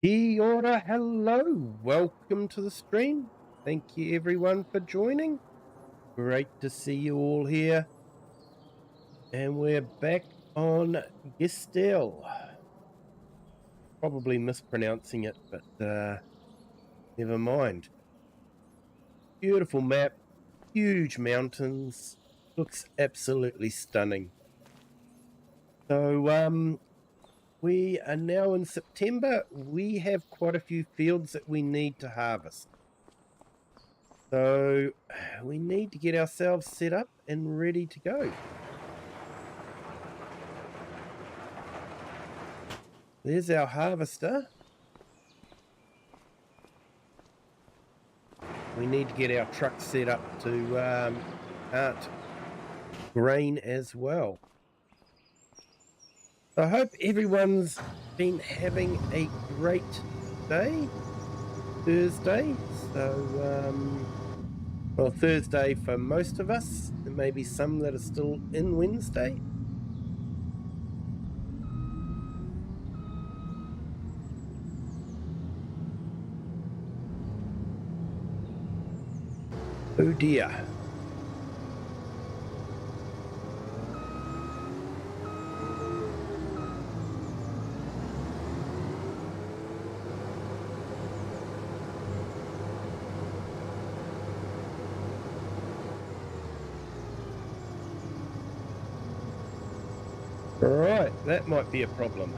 Kia ora, hello, welcome to the stream. Thank you everyone for joining. Great to see you all here. And we're back on Geistal. Probably mispronouncing it, but never mind. Beautiful map, huge mountains, looks absolutely stunning. So we are now in September. We have quite a few fields that we need to harvest. So we need to get ourselves set up and ready to go. There's our harvester. We need to get our truck set up to cart grain as well. I hope everyone's been having a great day, Thursday. So, well, Thursday for most of us. There may be some that are still in Wednesday. Oh dear. Right, that might be a problem.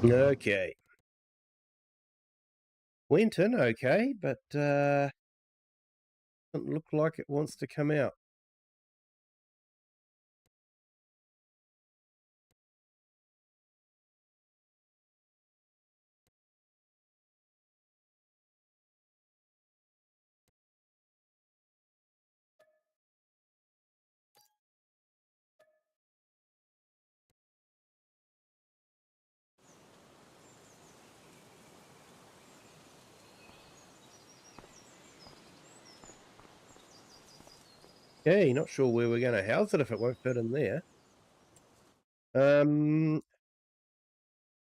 Okay. Went in okay, but doesn't look like it wants to come out. Okay, not sure where we're going to house it if it won't fit in there.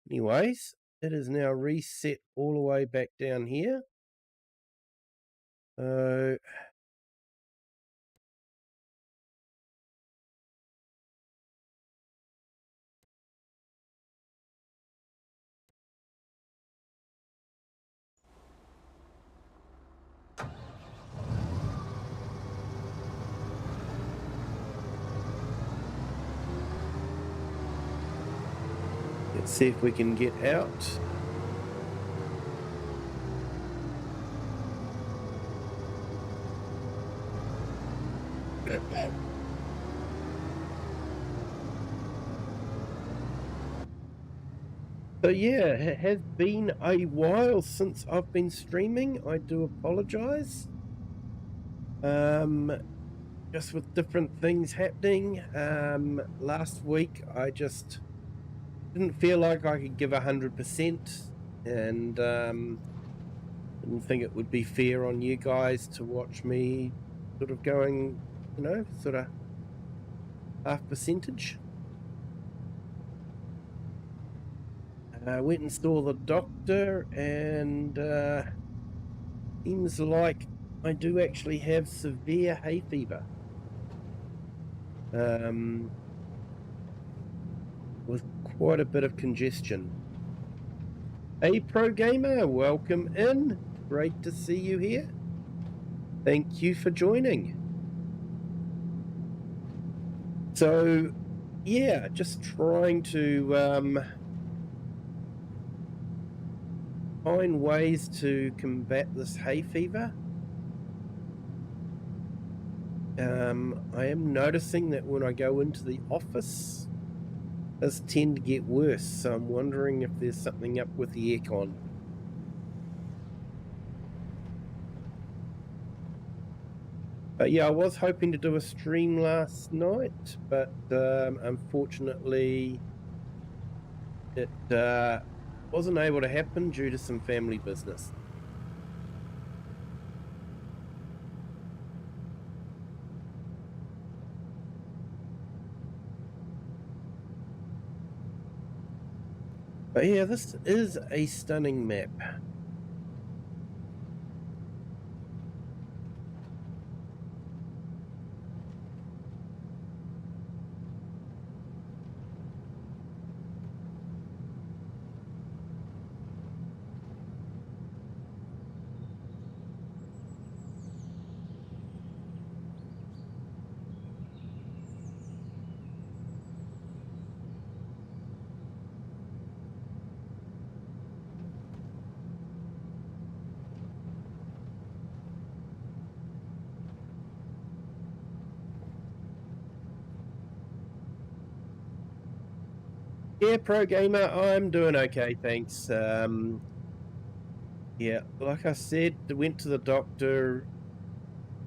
Anyways, it is now reset all the way back down here. So let's see if we can get out. So yeah, it has been a while since I've been streaming. I do apologize. Just with different things happening. Last week I just didn't feel like I could give 100%, and didn't think it would be fair on you guys to watch me sort of going, sort of half percentage. I went and saw the doctor, and seems like I do actually have severe hay fever. With quite a bit of congestion. Hey, Pro Gamer, welcome in. Great to see you here. Thank you for joining. So, yeah, just trying to find ways to combat this hay fever. I am noticing that when I go into the office, it does tend to get worse, so I'm wondering if there's something up with the aircon. But yeah, I was hoping to do a stream last night, but unfortunately it wasn't able to happen due to some family business. But yeah, this is a stunning map. Yeah, pro gamer, I'm doing okay, thanks. Yeah, like I said, I went to the doctor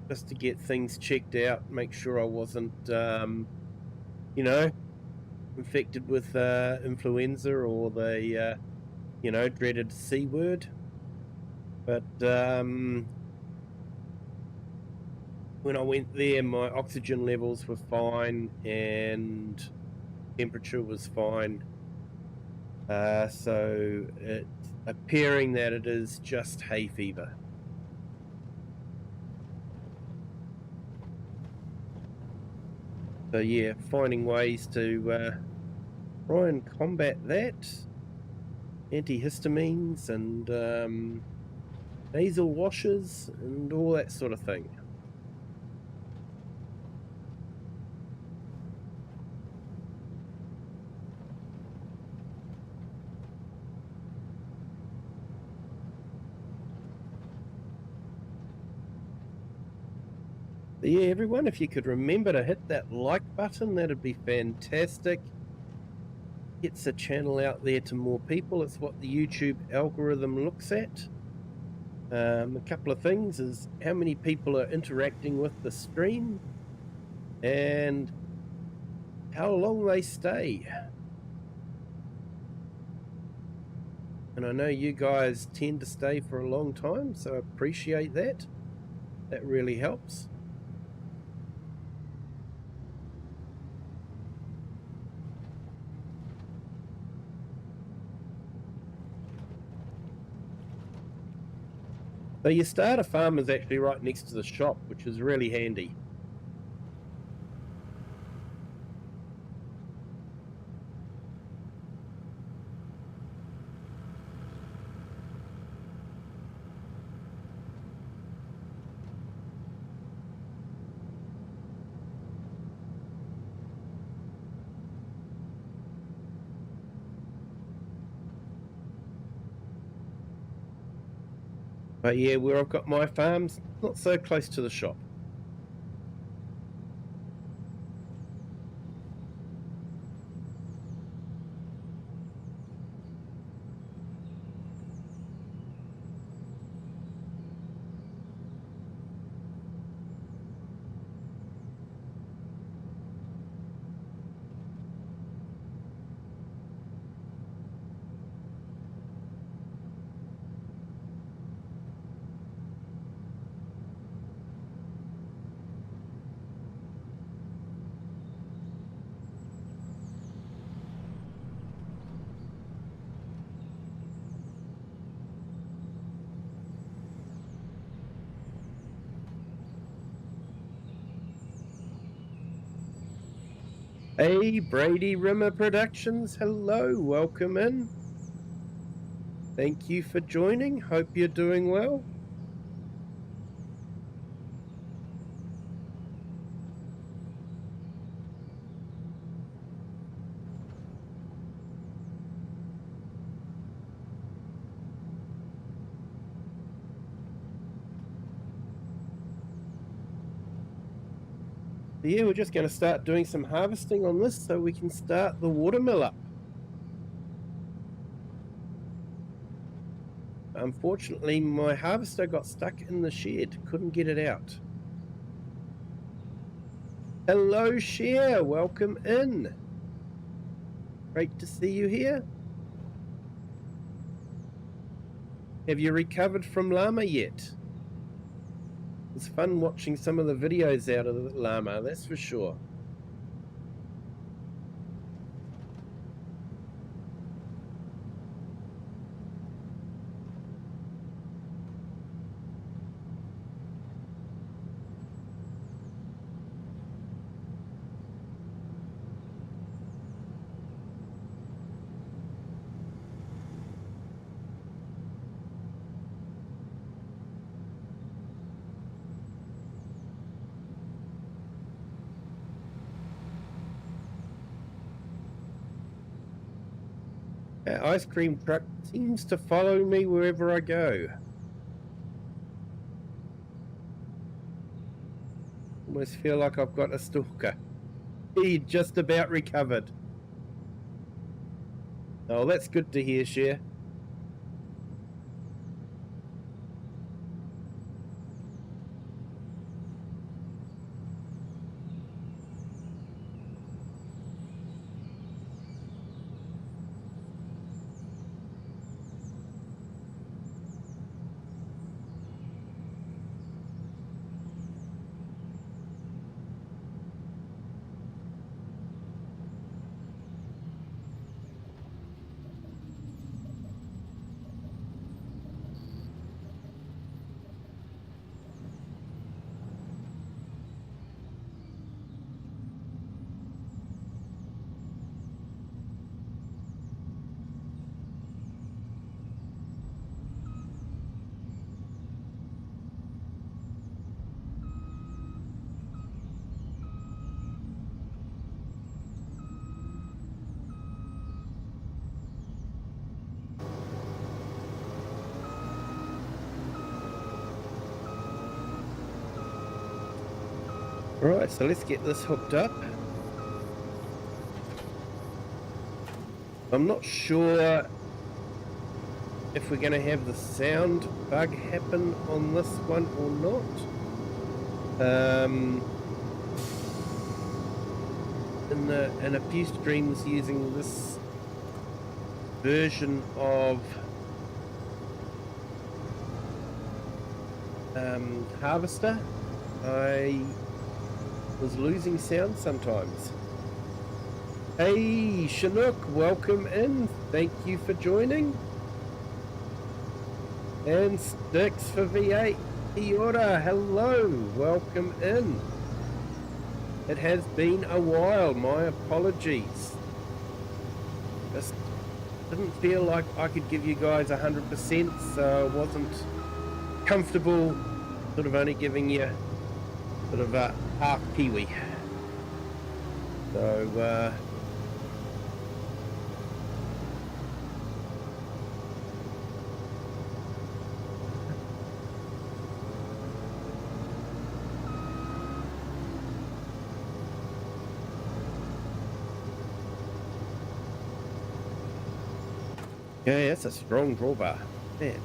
just to get things checked out, make sure I wasn't, you know, infected with influenza or the, dreaded C word. But when I went there, my oxygen levels were fine and temperature was fine. So it's appearing that it is just hay fever. So yeah, finding ways to try and combat that. Antihistamines and nasal washes and all that sort of thing. But yeah, everyone, if you could remember to hit that like button, that'd be fantastic. Gets the channel out there to more people. It's what the YouTube algorithm looks at. A couple of things is how many people are interacting with the stream and how long they stay. And I know you guys tend to stay for a long time, so I appreciate that. That really helps. So your starter farm is actually right next to the shop, which is really handy. But yeah, where I've got my farms, not so close to the shop. Hey, Brady Rimmer Productions, hello, welcome in. Thank you for joining. Hope you're doing well. Yeah, we're just going to start doing some harvesting on this so we can start the watermill up. Unfortunately, my harvester got stuck in the shed, couldn't get it out. Hello, Cher. Welcome in. Great to see you here. Have you recovered from llama yet? It's fun watching some of the videos out of the llama, that's for sure. That ice cream truck seems to follow me wherever I go. Almost feel like I've got a stalker. He just about recovered. Oh, that's good to hear, Cher. Right, so let's get this hooked up. I'm not sure if we're going to have the sound bug happen on this one or not. In a few streams using this version of Harvester, I was losing sound sometimes. Hey Chinook, welcome in. Thank you for joining. And Sticks for V8. Kia hello, welcome in. It has been a while, my apologies. Just didn't feel like I could give you guys 100%, so I wasn't comfortable sort of only giving you sort of a half Kiwi. So yeah, that's a strong drawbar, man.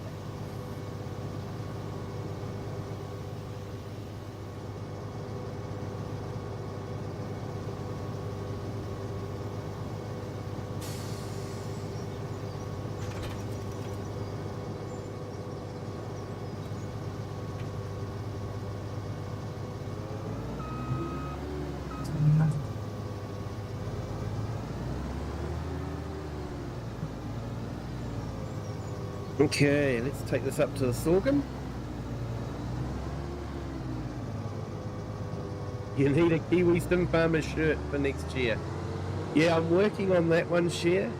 Okay, let's take this up to the sorghum. You need a Kiwi Stim Farmer shirt for next year. Yeah, I'm working on that one, Cher.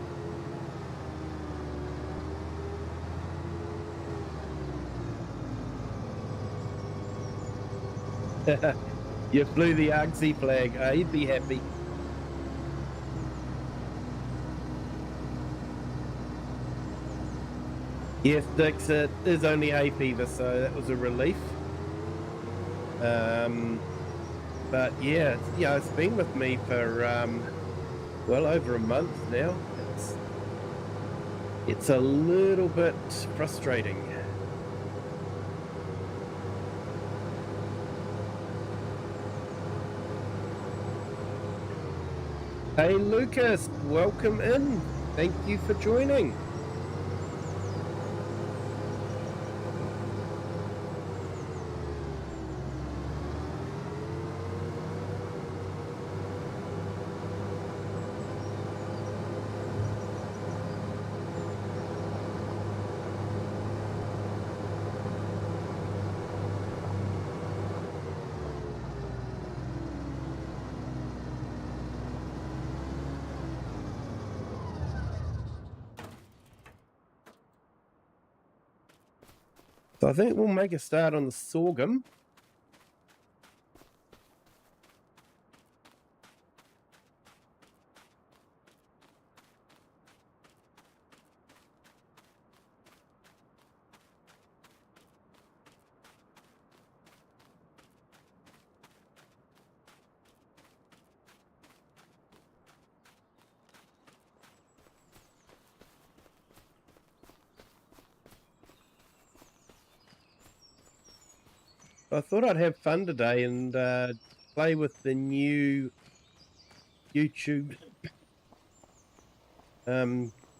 You flew the Argsy flag. He'd be happy. Yes, Dix, it is only hay fever, so that was a relief. But yeah, it's been with me for well over a month now. It's a little bit frustrating. Hey Lucas, welcome in. Thank you for joining. So I think we'll make a start on the sorghum. I thought I'd have fun today and play with the new YouTube,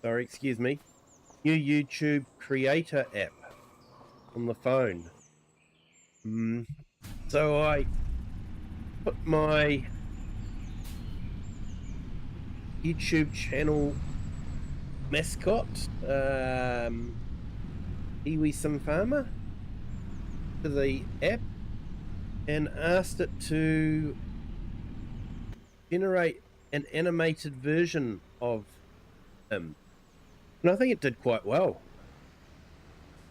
excuse me, new YouTube creator app on the phone. So I put my YouTube channel mascot, Kiwi Farmer, to the app and asked it to generate an animated version of him. And I think it did quite well.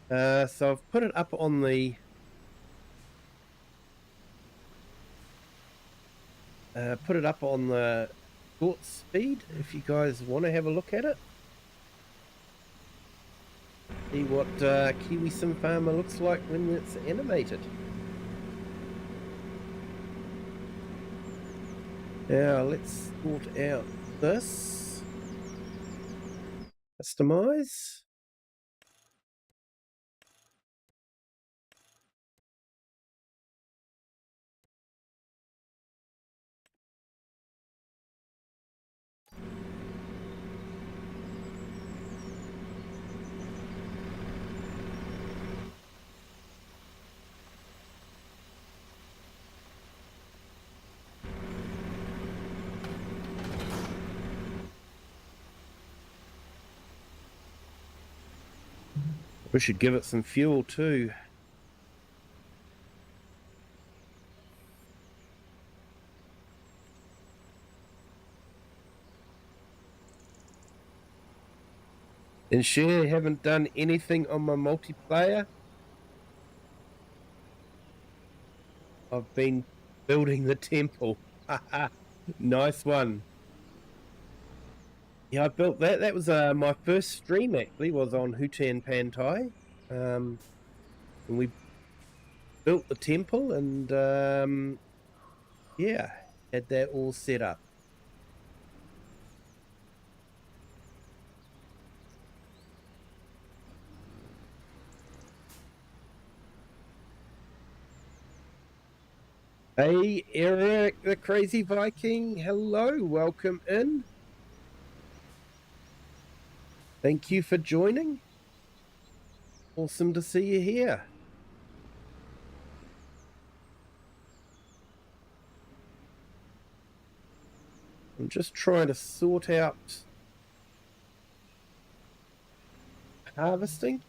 So I've put it up on the shorts feed if you guys want to have a look at it. See what Kiwi Farmer looks like when it's animated. Now let's sort out this. Customize. We should give it some fuel too. And share, haven't done anything on my multiplayer. I've been building the temple. Nice one. Yeah, I built that. That was my first stream actually, was on Hutan Pantai. And we built the temple and yeah, had that all set up. Hey, Eric, the Crazy Viking. Hello, welcome in. Thank you for joining. Awesome to see you here. I'm just trying to sort out harvesting.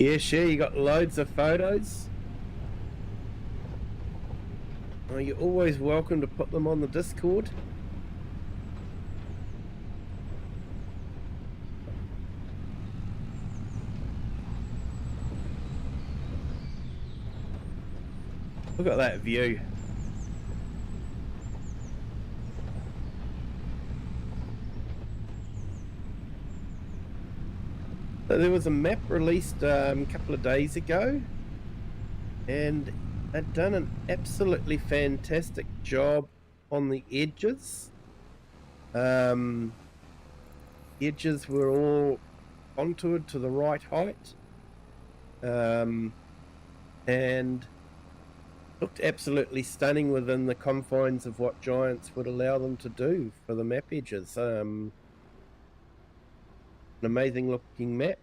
Yeah, sure, you got loads of photos. Oh, you're always welcome to put them on the Discord. Look at that view. So there was a map released a couple of days ago, and they'd done an absolutely fantastic job on the edges. Edges were all contoured to the right height, and looked absolutely stunning within the confines of what Giants would allow them to do for the map edges. An amazing looking map,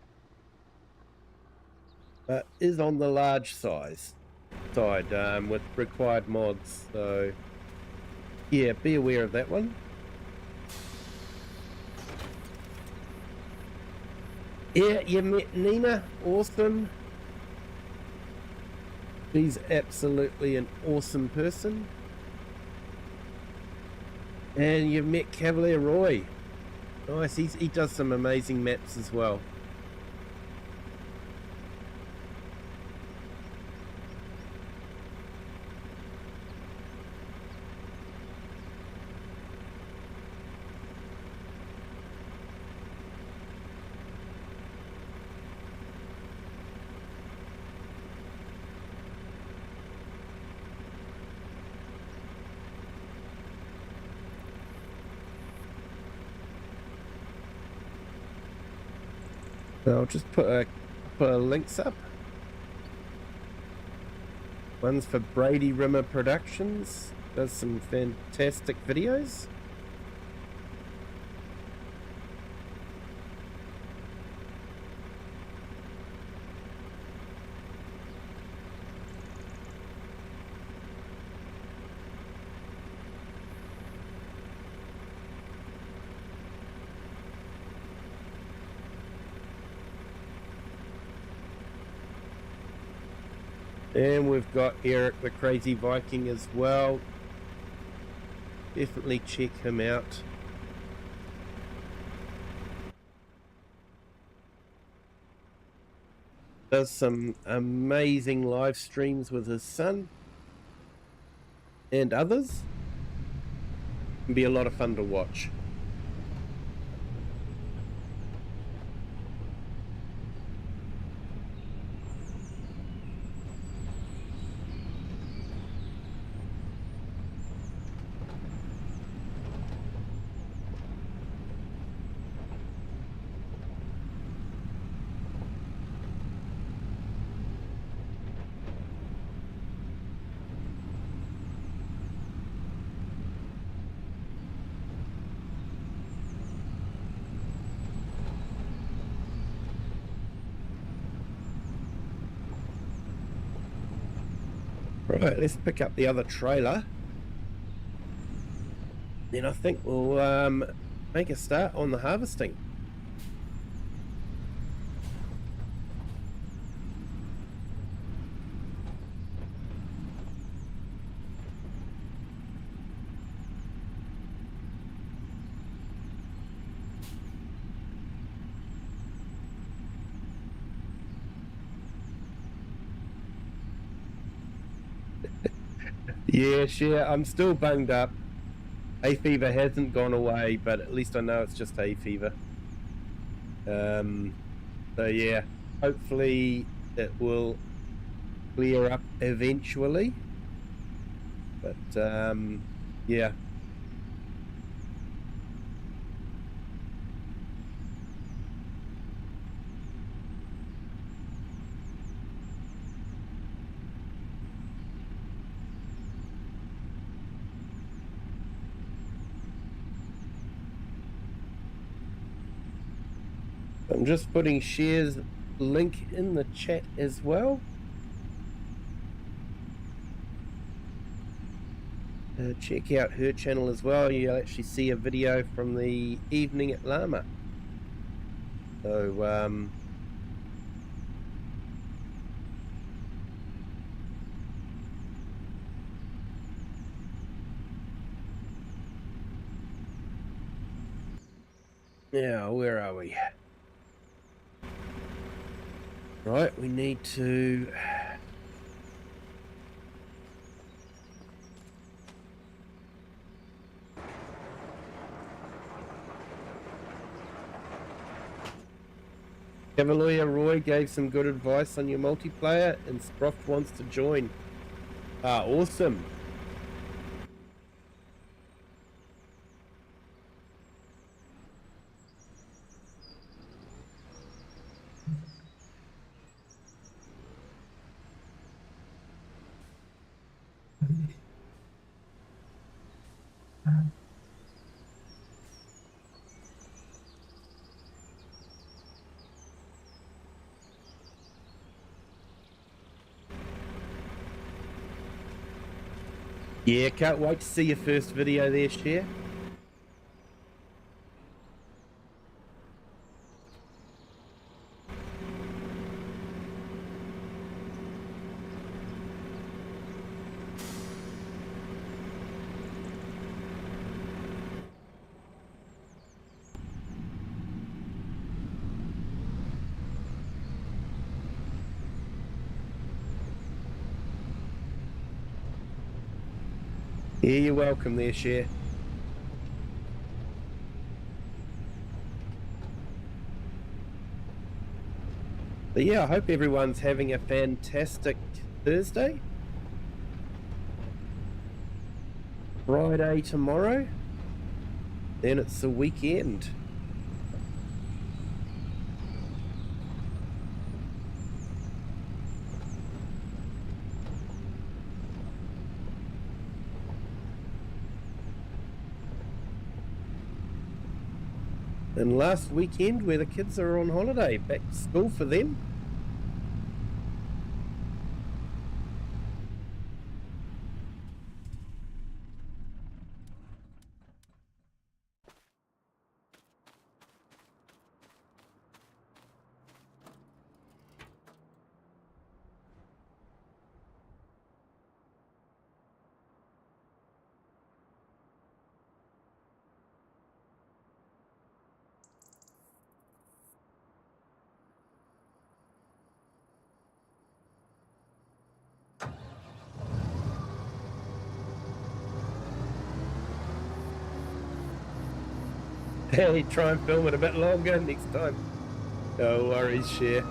but is on the large side with required mods. So yeah, be aware of that one. Yeah, you met Nina. Awesome. She's absolutely an awesome person. And you've met Cavalier Roy. Nice, he does some amazing maps as well. So I'll just put a couple of links up. One's for Brady Rimmer Productions, does some fantastic videos. And we've got Eric the Crazy Viking as well. Definitely check him out. Does some amazing live streams with his son and others. Can be a lot of fun to watch. Right, let's pick up the other trailer. Then I think we'll make a start on the harvesting. Yeah, sure. I'm still bunged up. Hay fever hasn't gone away, but at least I know it's just hay fever. So yeah, hopefully it will clear up eventually. But yeah. I'm just putting Cher's link in the chat as well. Check out her channel as well. You'll actually see a video from the evening at Llama. So Now, where are we? Right, we need to... Cavalier Roy gave some good advice on your multiplayer, and Sproft wants to join. Ah, awesome. Yeah, can't wait to see your first video there, Cher. Yeah, you're welcome there, Cher. But yeah, I hope everyone's having a fantastic Thursday. Friday tomorrow. Then it's the weekend. And last weekend where the kids are on holiday, back to school for them. Hey, try and film it a bit longer next time. No worries, Cher.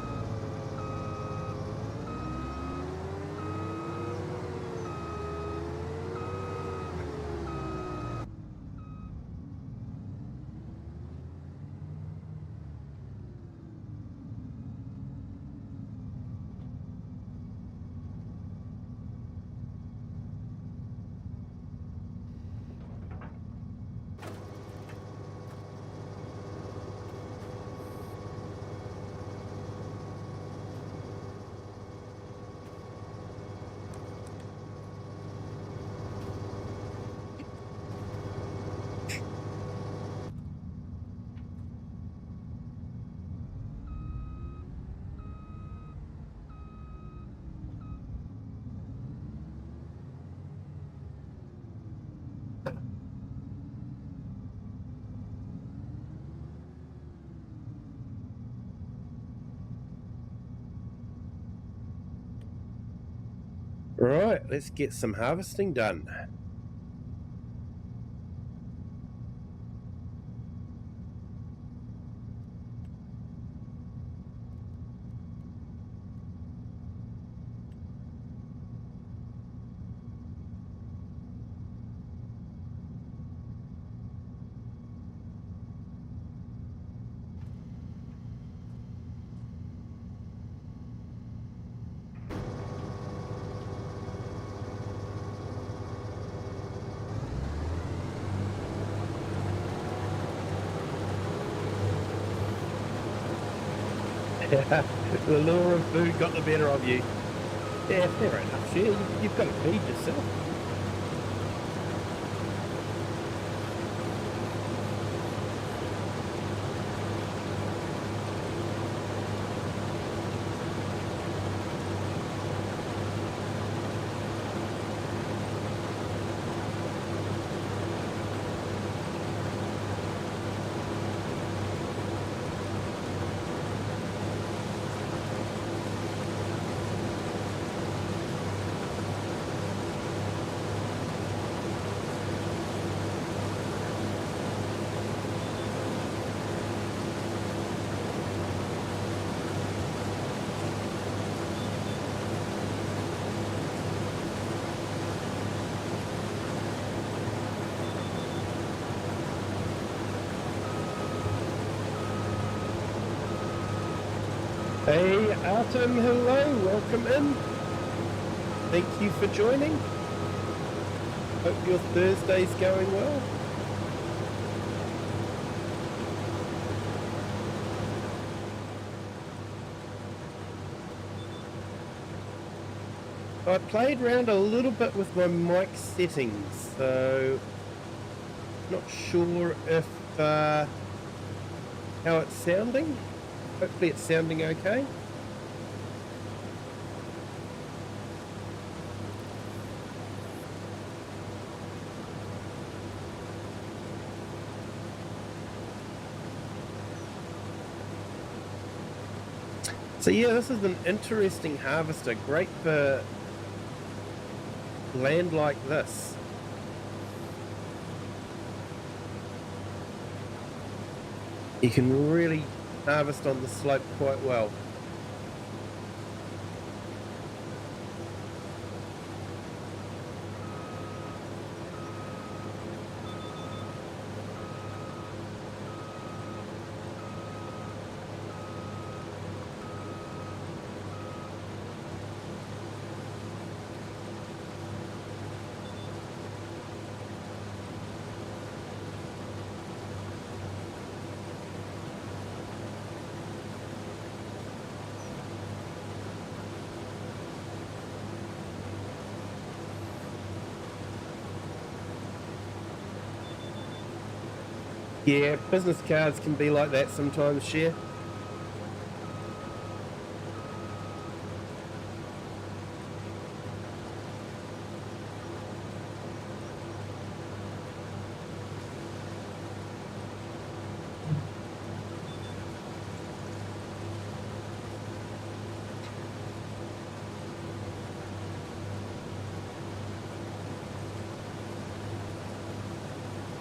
Right, let's get some harvesting done. The lure of food got the better of you. Yeah, fair enough, Cher. You've got to feed yourself. Hey, Artem, hello, welcome in. Thank you for joining. Hope your Thursday's going well. I played around a little bit with my mic settings, so not sure if how it's sounding. Hopefully it's sounding okay. So yeah, this is an interesting harvester, great for land like this. You can really harvest on the slope quite well. Yeah, business cards can be like that sometimes, Share.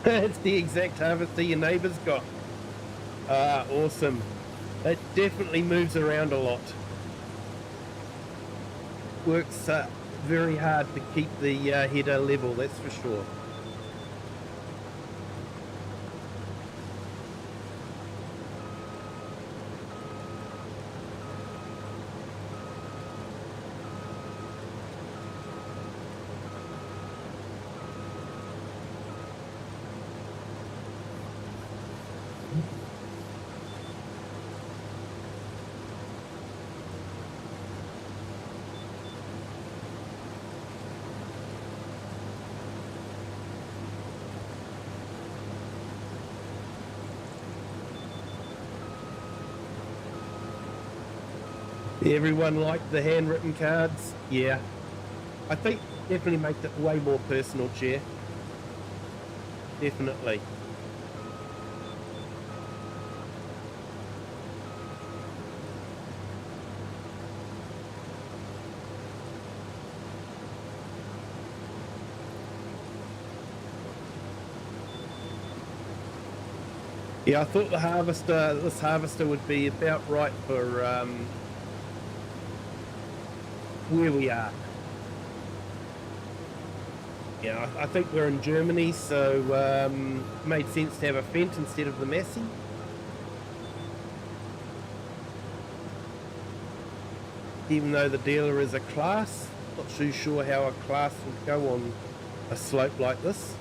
It's the exact harvester your neighbour's got. Ah, awesome. It definitely moves around a lot. Works very hard to keep the header level, that's for sure. Everyone liked the handwritten cards? Yeah. I think definitely makes it way more personal, Chair. Definitely. Yeah, I thought this harvester would be about right for where we are. Yeah, I think we're in Germany, so made sense to have a Fent instead of the Massey. Even though the dealer is a class, not too sure how a class would go on a slope like this.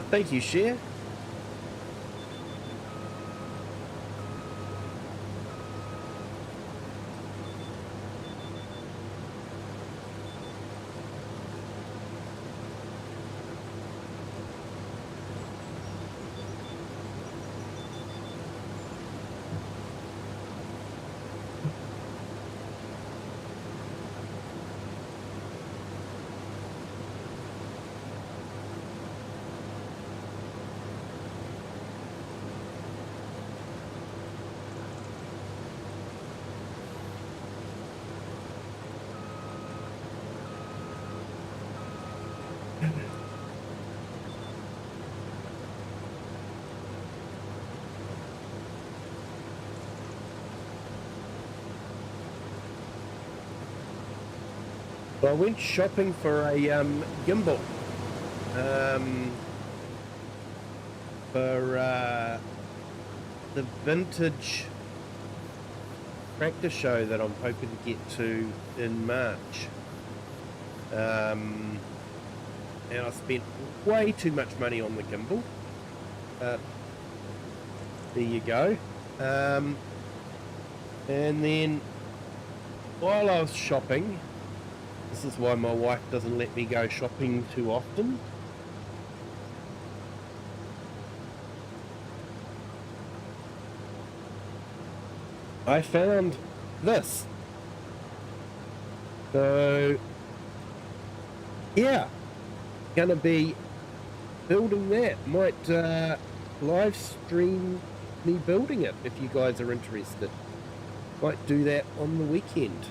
Thank you, Cher. I went shopping for a gimbal for the vintage tractor show that I'm hoping to get to in March. And I spent way too much money on the gimbal. There you go. And then while I was shopping, this is why my wife doesn't let me go shopping too often. I found this. So, yeah, gonna be building that. Might live stream me building it if you guys are interested. Might do that on the weekend.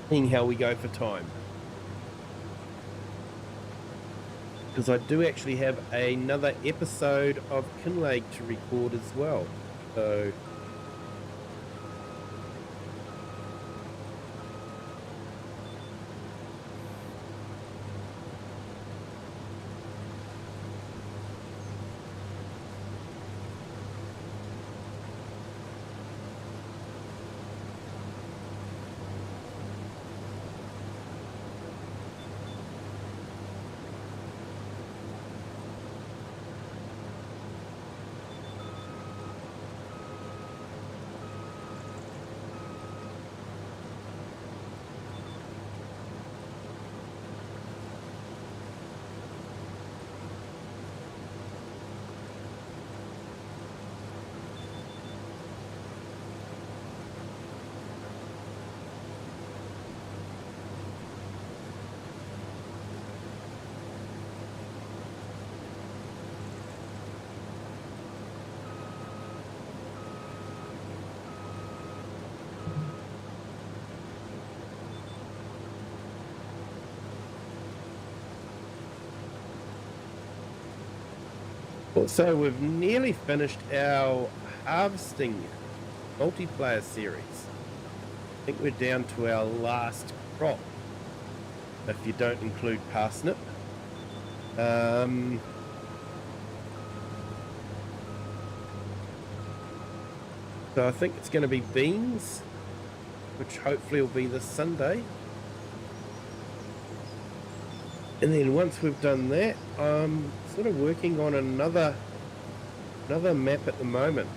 Seeing how we go for time. Because I do actually have another episode of Kinleg to record as well. So also, we've nearly finished our harvesting multiplayer series. I think we're down to our last crop, if you don't include parsnip. So I think it's going to be beans, which hopefully will be this Sunday. And then once we've done that, I'm sort of working on another map at the moment.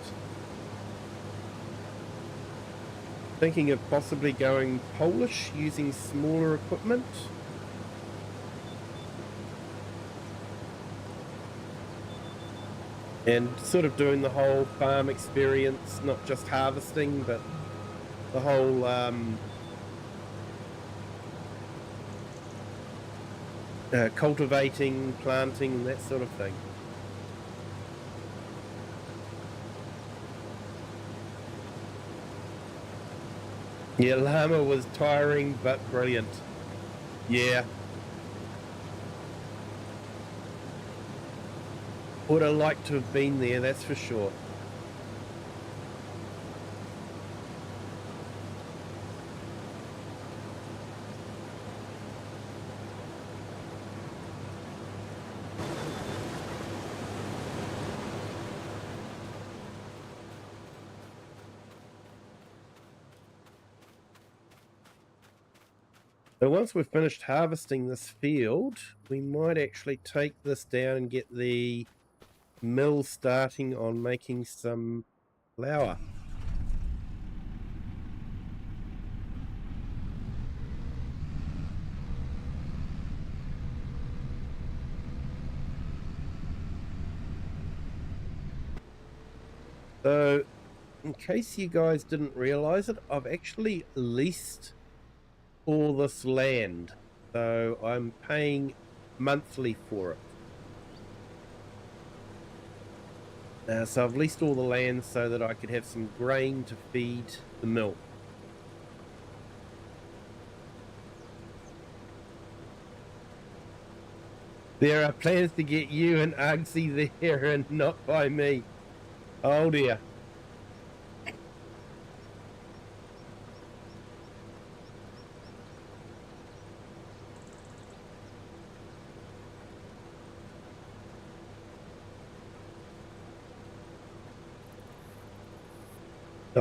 Thinking of possibly going Polish using smaller equipment. And sort of doing the whole farm experience, not just harvesting, but the whole cultivating, planting, and that sort of thing. Yeah, llama was tiring but brilliant. Yeah. Would have liked to have been there, that's for sure. So once we've finished harvesting this field, we might actually take this down and get the mill starting on making some flour. So, in case you guys didn't realize it, I've actually leased all this land. So I'm paying monthly for it. So I've leased all the land so that I could have some grain to feed the mill. There are plans to get you and Uggsy there and not by me. Oh dear. . 'Cause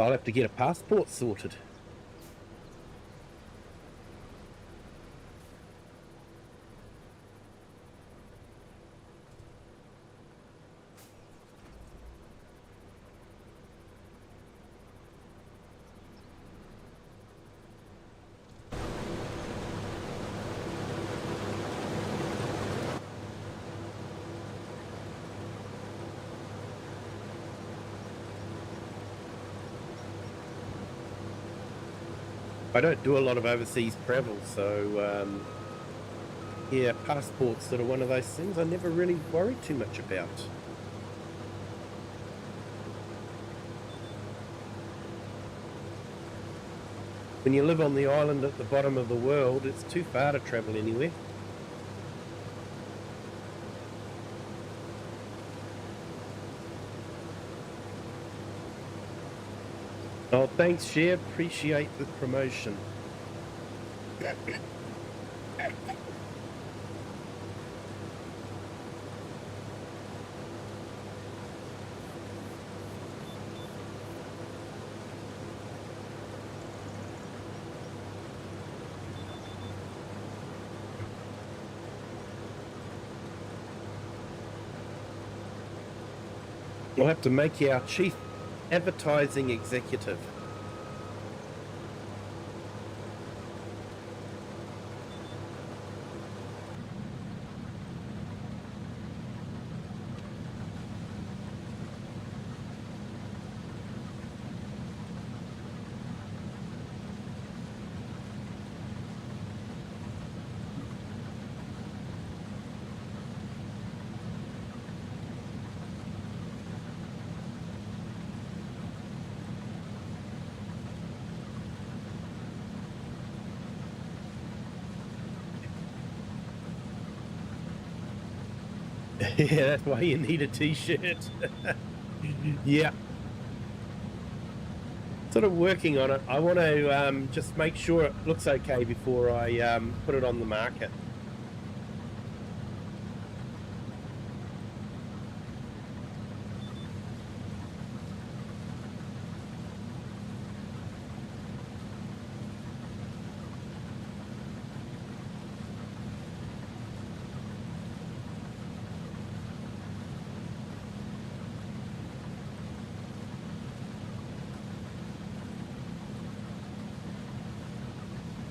I'll have to get a passport sorted. I don't do a lot of overseas travel, so yeah, passport's sort of one of those things I never really worry too much about. When you live on the island at the bottom of the world, it's too far to travel anywhere. Oh, thanks, Cher. Appreciate the promotion. We'll have to make you our chief advertising executive. Yeah, that's why you need a t-shirt. Yeah. Sort of working on it. I want to just make sure it looks okay before I put it on the market.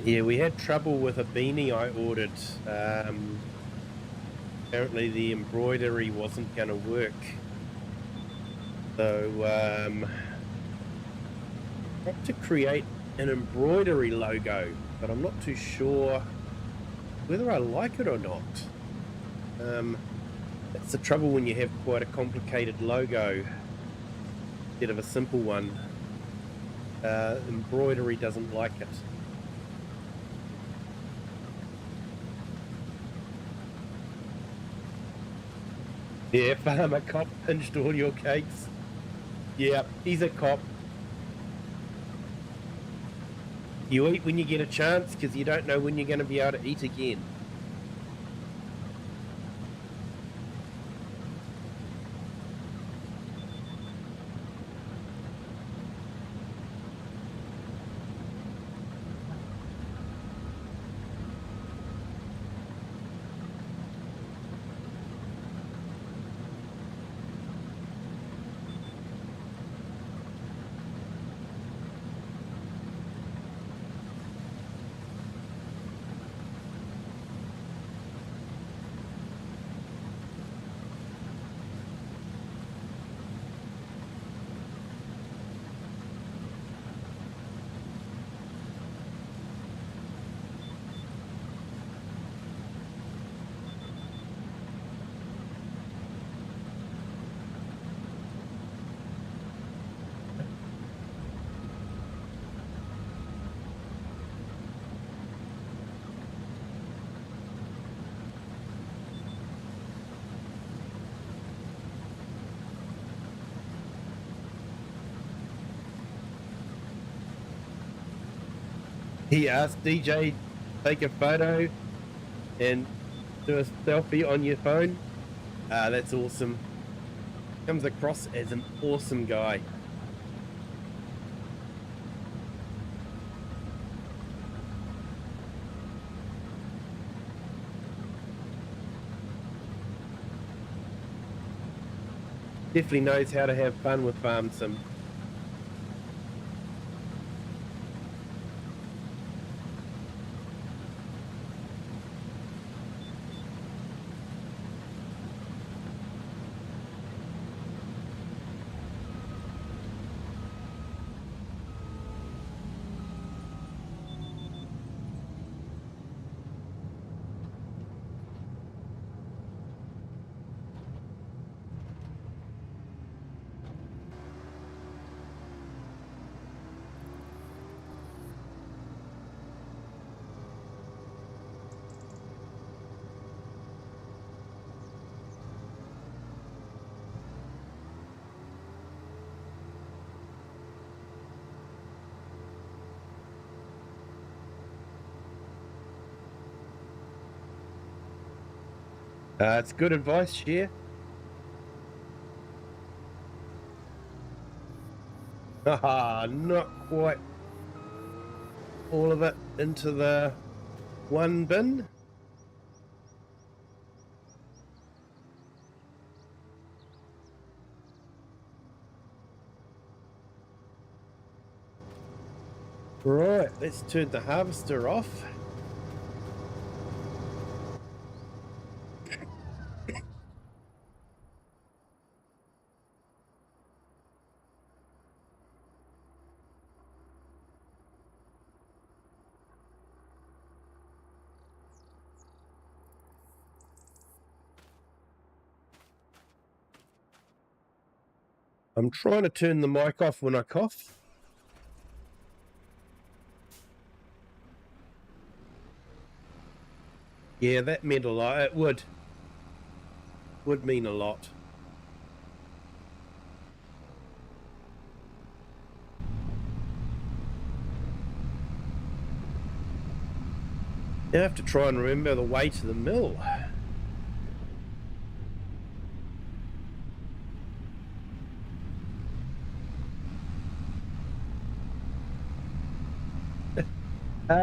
Yeah, we had trouble with a beanie I ordered. Apparently the embroidery wasn't going to work. So I had to create an embroidery logo, but I'm not too sure whether I like it or not. That's the trouble when you have quite a complicated logo instead of a simple one. Embroidery doesn't like it. Yeah, Farmer Cop pinched all your cakes. Yeah, he's a cop. You eat when you get a chance because you don't know when you're going to be able to eat again. He asked DJ take a photo and do a selfie on your phone. That's awesome. Comes across as an awesome guy. Definitely knows how to have fun with Farm Sim. It's good advice, Share. Haha, not quite all of it into the one bin. Right, let's turn the harvester off. I'm trying to turn the mic off when I cough. Yeah, that meant a lot. It would mean a lot. Now I have to try and remember the way to the mill.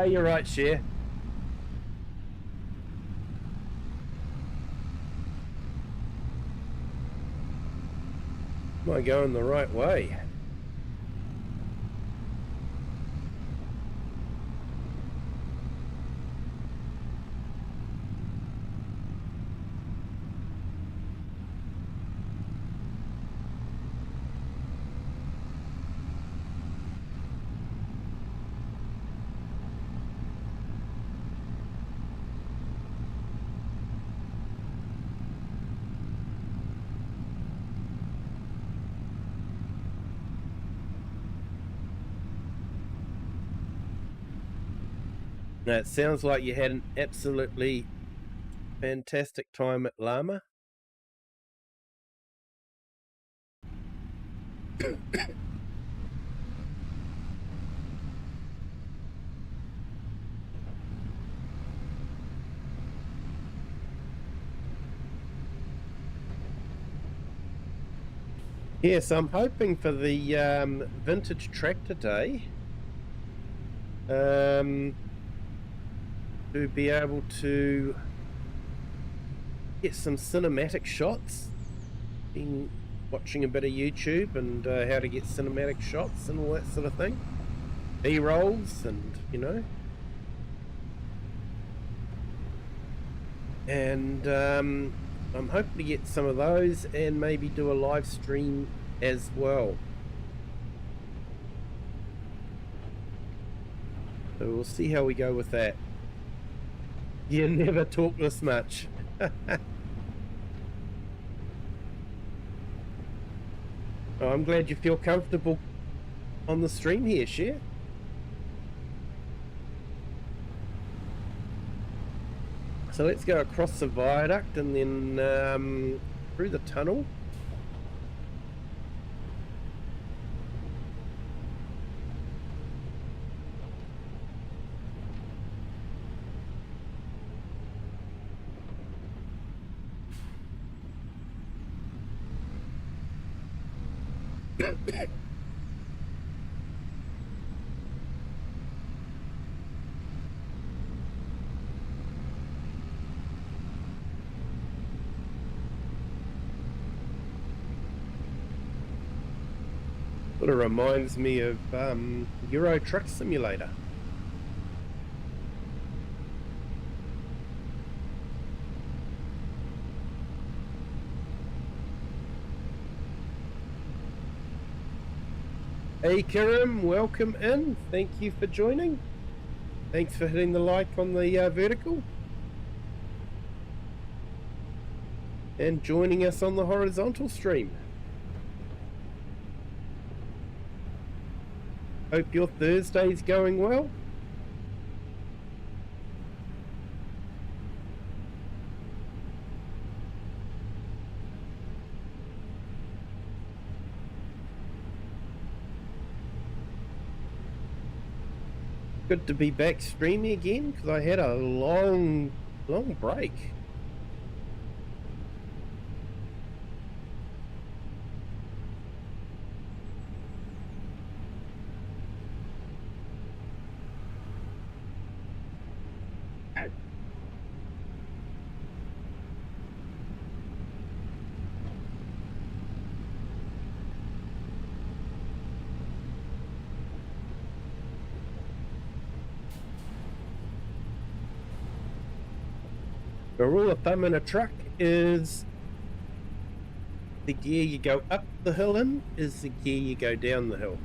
You're right, Cher. Am I going the right way? Now, it sounds like you had an absolutely fantastic time at Llama. Yes, I'm hoping for the vintage tractor day to be able to get some cinematic shots. Been watching a bit of YouTube and how to get cinematic shots and all that sort of thing. B-rolls and, you know. And I'm hoping to get some of those and maybe do a live stream as well. So we'll see how we go with that. You never talk this much. Oh, I'm glad you feel comfortable on the stream here, Cher. So let's go across the viaduct and then through the tunnel. Sort of reminds me of Euro Truck Simulator. Hey Kirim, welcome in. Thank you for joining. Thanks for hitting the like on the vertical. And joining us on the horizontal stream. Hope your Thursday's going well. Good to be back streaming again because I had a long break. The rule of thumb in a truck is the gear you go up the hill in is the gear you go down the hill.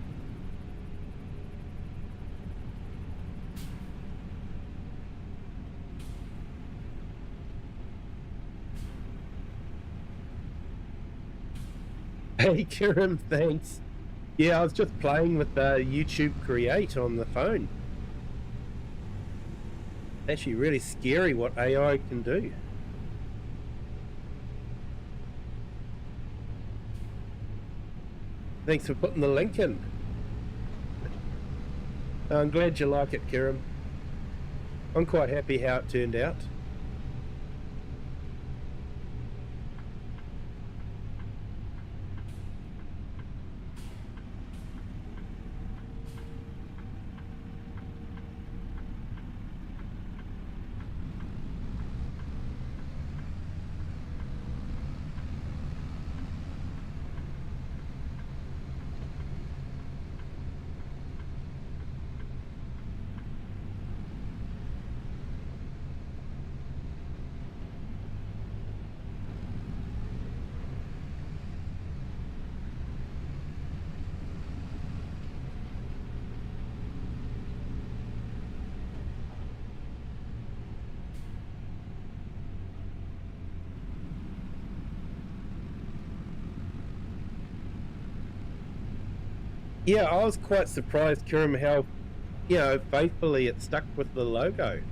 Hey Kirim, thanks. Yeah, I was just playing with YouTube Create on the phone. Actually really scary what AI can do. Thanks for putting the link in. I'm glad you like it, Kirim. I'm quite happy how it turned out. Yeah, I was quite surprised, Kirim, how, faithfully it stuck with the logo.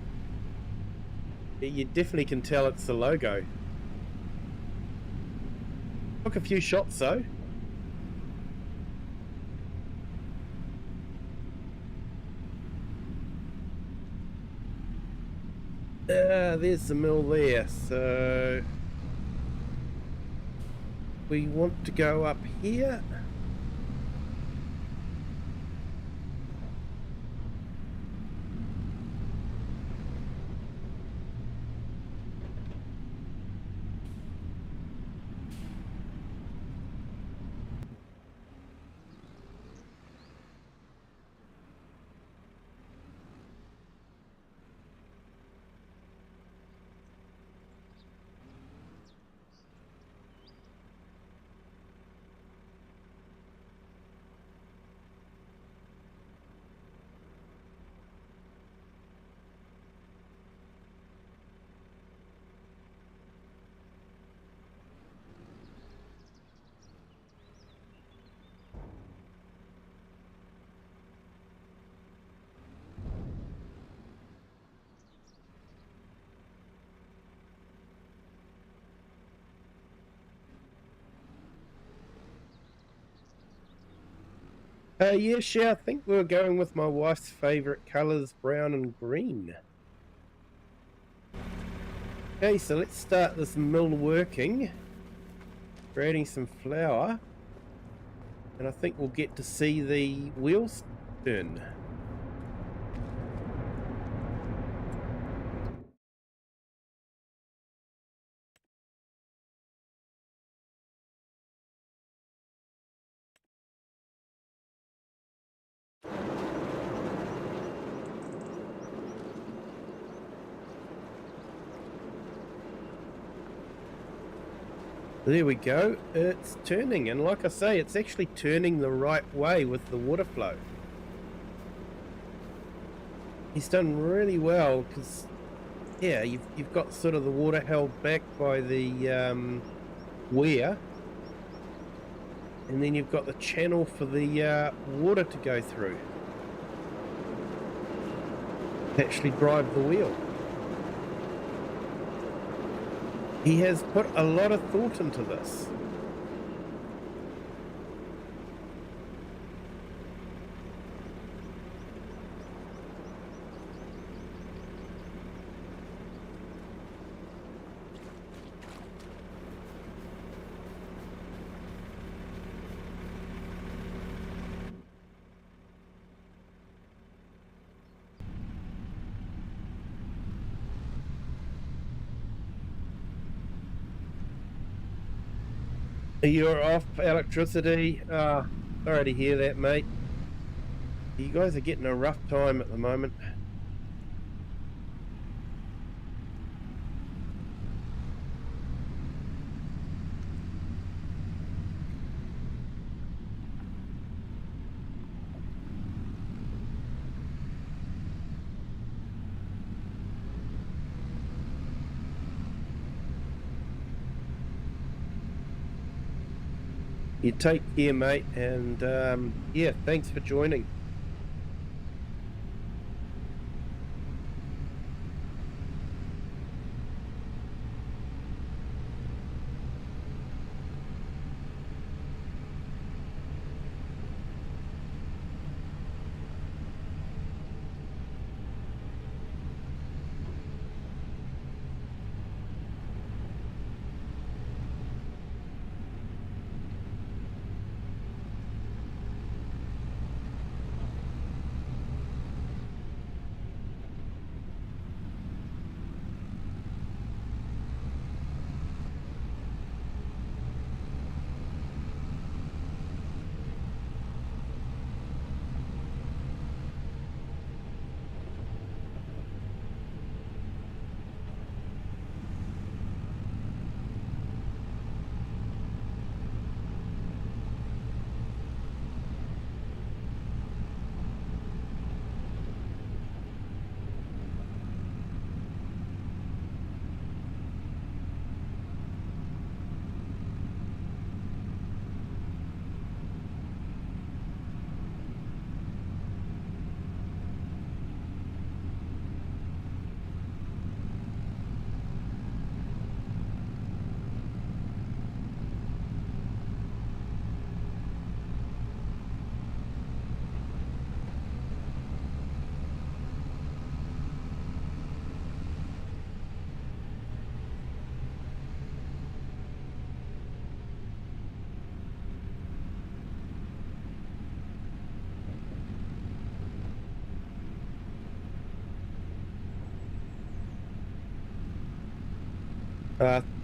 You definitely can tell it's the logo. Took a few shots though. There's the mill there, so we want to go up here. Yeah, I think we're going with my wife's favourite colours, brown and green. Okay, so let's start this mill working. Creating some flour. And I think we'll get to see the wheels turn. There we go. It's turning, and like I say, it's actually turning the right way with the water flow. He's done really well because, yeah, you've got sort of the water held back by the weir, and then you've got the channel for the water to go through. Actually drive the wheel. He has put a lot of thought into this. You're off electricity. Sorry to hear that, mate. You guys are getting a rough time at the moment. You take care, mate, and yeah, thanks for joining.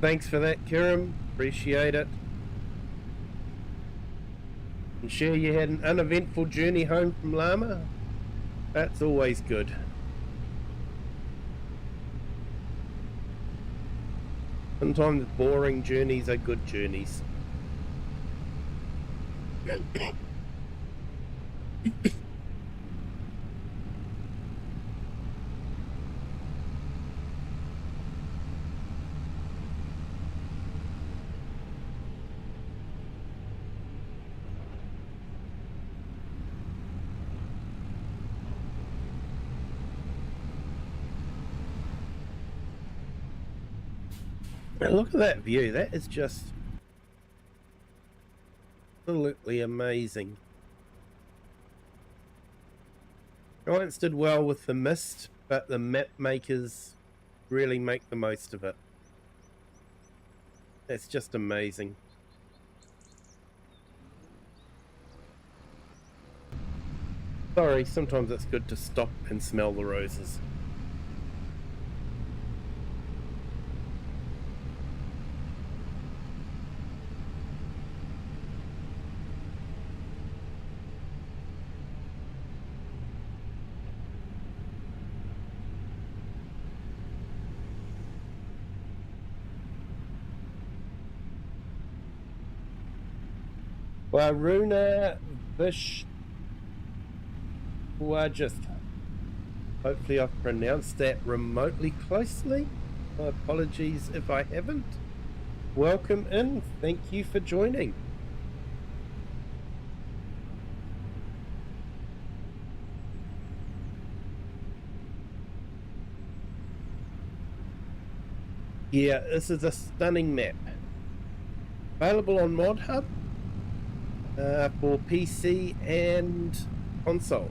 Thanks for that, Kiram. Appreciate it. And sure you had an uneventful journey home from Lama. That's always good. Sometimes boring journeys are good journeys. Look at that view. That is just absolutely amazing. Giants did well with the mist, but the map makers really make the most of it. That's just amazing. Sorry, sometimes it's good to stop and smell the roses. Waruna Vish Wajitha. Hopefully I've pronounced that remotely closely. My apologies if I haven't. Welcome in. Thank you for joining. Yeah, this is a stunning map. Available on ModHub for PC and console.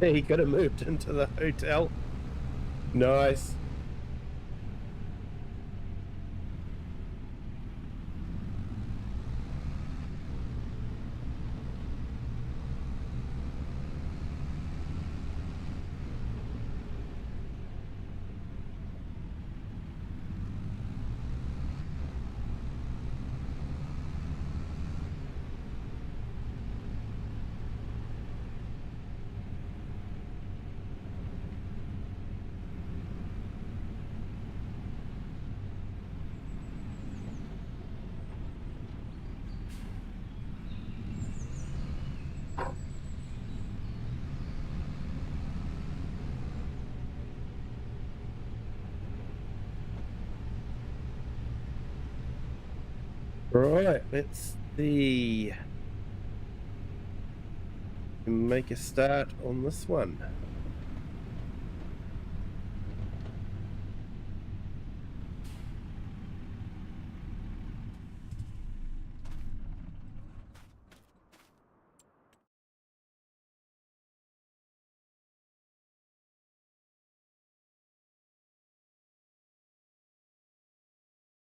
He could have moved into the hotel. Nice. Right, let's see. Make a start on this one.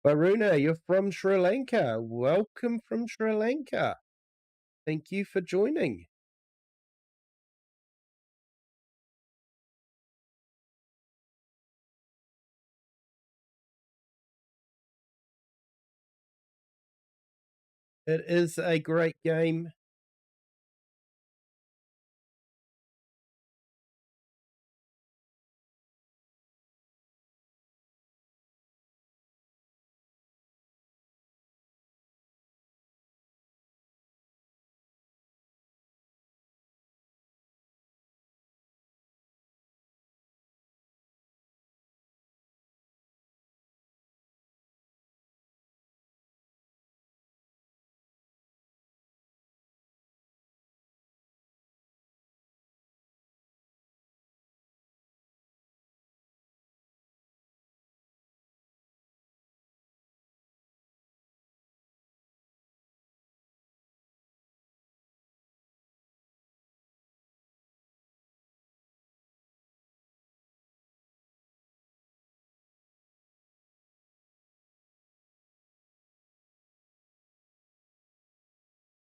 Varuna, you're from Sri Lanka. Welcome from Sri Lanka. Thank you for joining. It is a great game.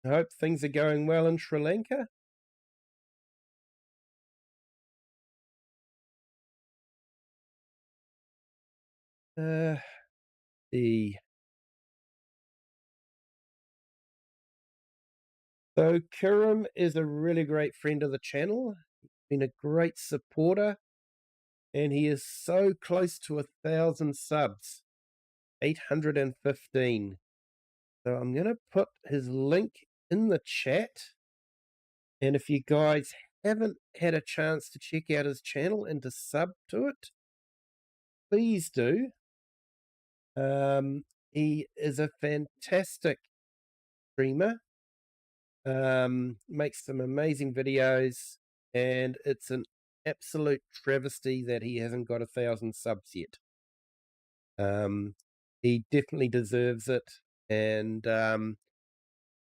I hope things are going well in Sri Lanka. The So Kiram is a really great friend of the channel, been a great supporter, and he is so close to 1,000 subs, 815. So I'm going to put his link in the chat. And if you guys haven't had a chance to check out his channel and to sub to it, please do. He is a fantastic streamer, makes some amazing videos, and it's an absolute travesty that he hasn't got 1,000 subs yet. He definitely deserves it, and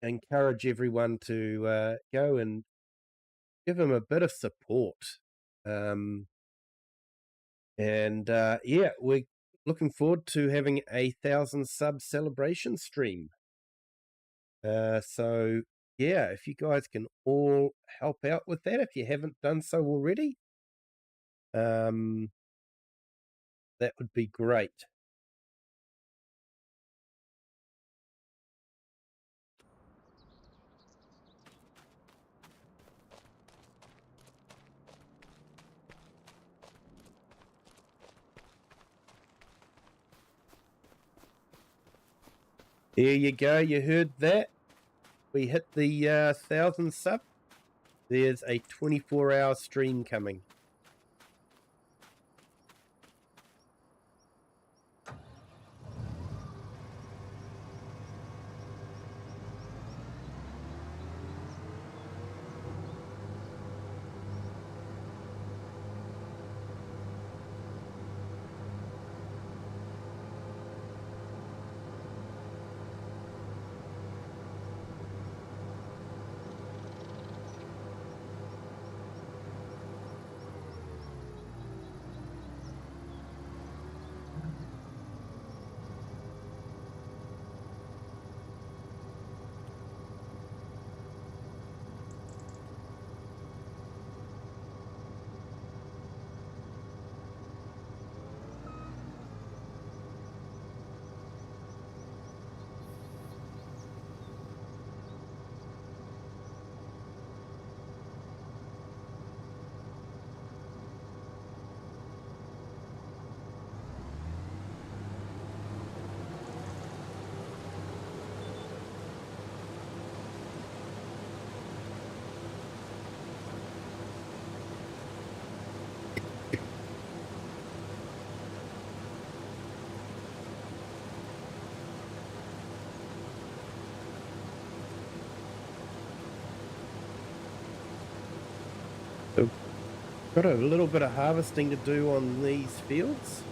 encourage everyone to go and give him a bit of support. Yeah, we're looking forward to having 1,000 sub celebration stream. So yeah, if you guys can all help out with that, if you haven't done so already, that would be great. There you go. You heard that? We hit the 1,000 sub. There's a 24-hour stream coming. So got a little bit of harvesting to do on these fields.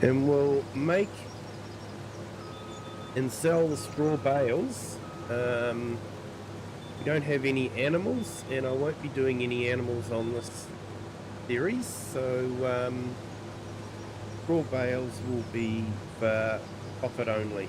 And we'll make and sell the straw bales. We don't have any animals, and I won't be doing any animals on this series, so straw bales will be for profit only.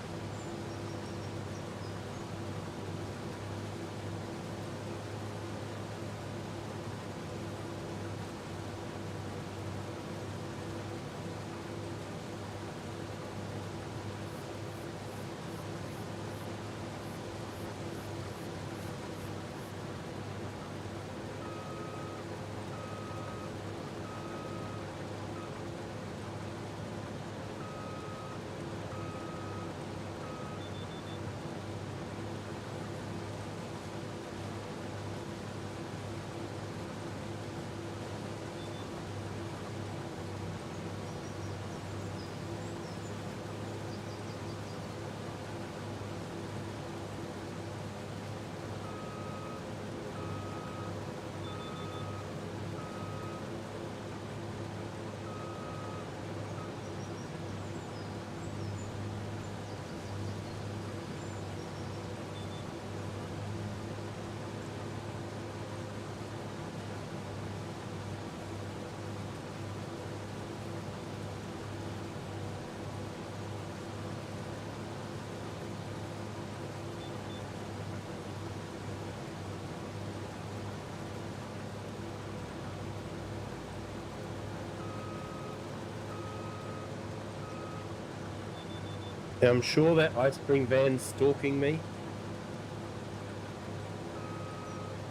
I'm sure that ice cream van's stalking me.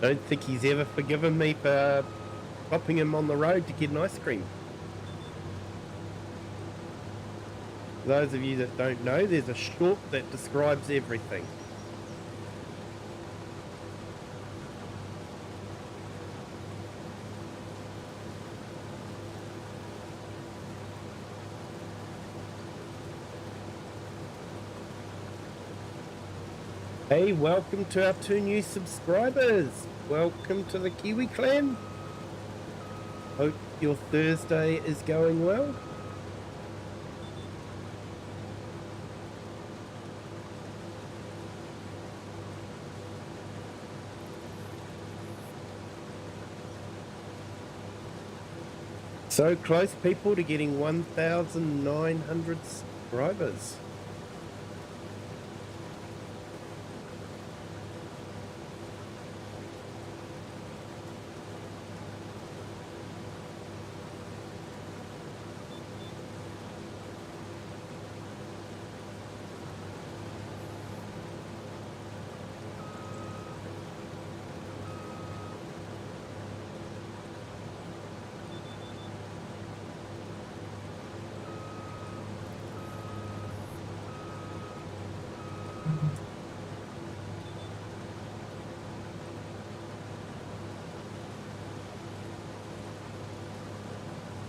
Don't think he's ever forgiven me for stopping him on the road to get an ice cream. For those of you that don't know, there's a short that describes everything. Hey, welcome to our 2 new subscribers. Welcome to the Kiwi clan. Hope your Thursday is going well. So close, people, to getting 1,900 subscribers.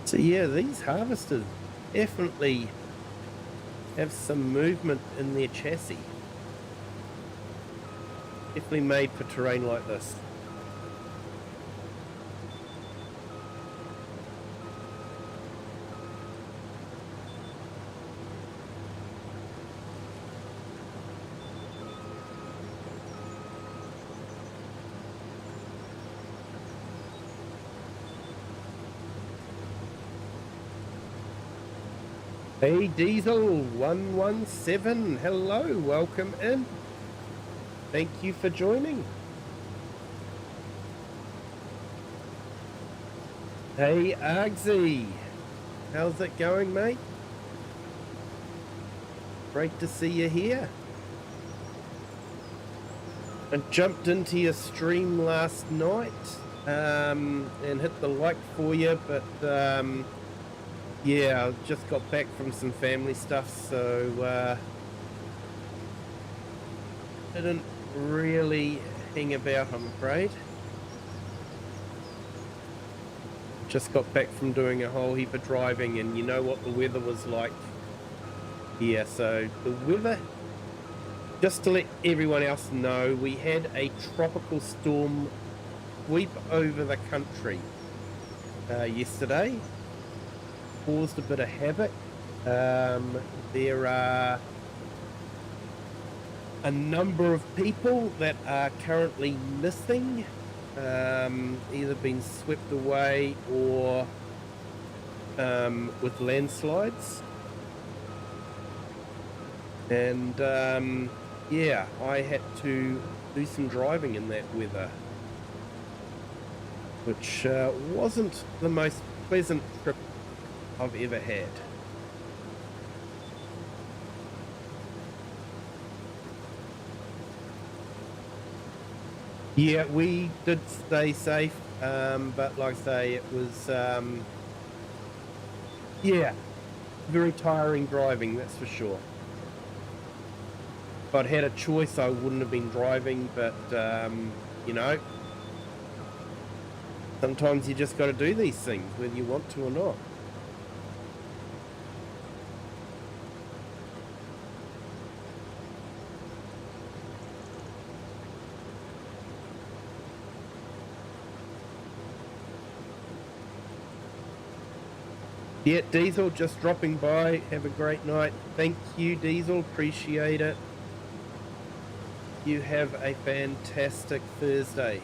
So yeah, these harvesters definitely have some movement in their chassis. Definitely made for terrain like this. Hey Diesel 117, hello, welcome in. Thank you for joining. Hey Argsy, how's it going, mate? Great to see you here. I jumped into your stream last night and hit the like for you, but yeah, I just got back from some family stuff, so didn't really hang about, I'm afraid. Just got back from doing a whole heap of driving, and you know what the weather was like here. So the weather, just to let everyone else know, we had a tropical storm sweep over the country yesterday. Caused a bit of havoc. There are a number of people that are currently missing, either been swept away or with landslides. And yeah, I had to do some driving in that weather, which wasn't the most pleasant trip I've ever had. Yeah, we did stay safe, but like I say, it was yeah, very tiring driving, that's for sure. If I'd had a choice, I wouldn't have been driving, but you know, sometimes you just got to do these things whether you want to or not. Yeah, Diesel, just dropping by. Have a great night. Thank you, Diesel. Appreciate it. You have a fantastic Thursday.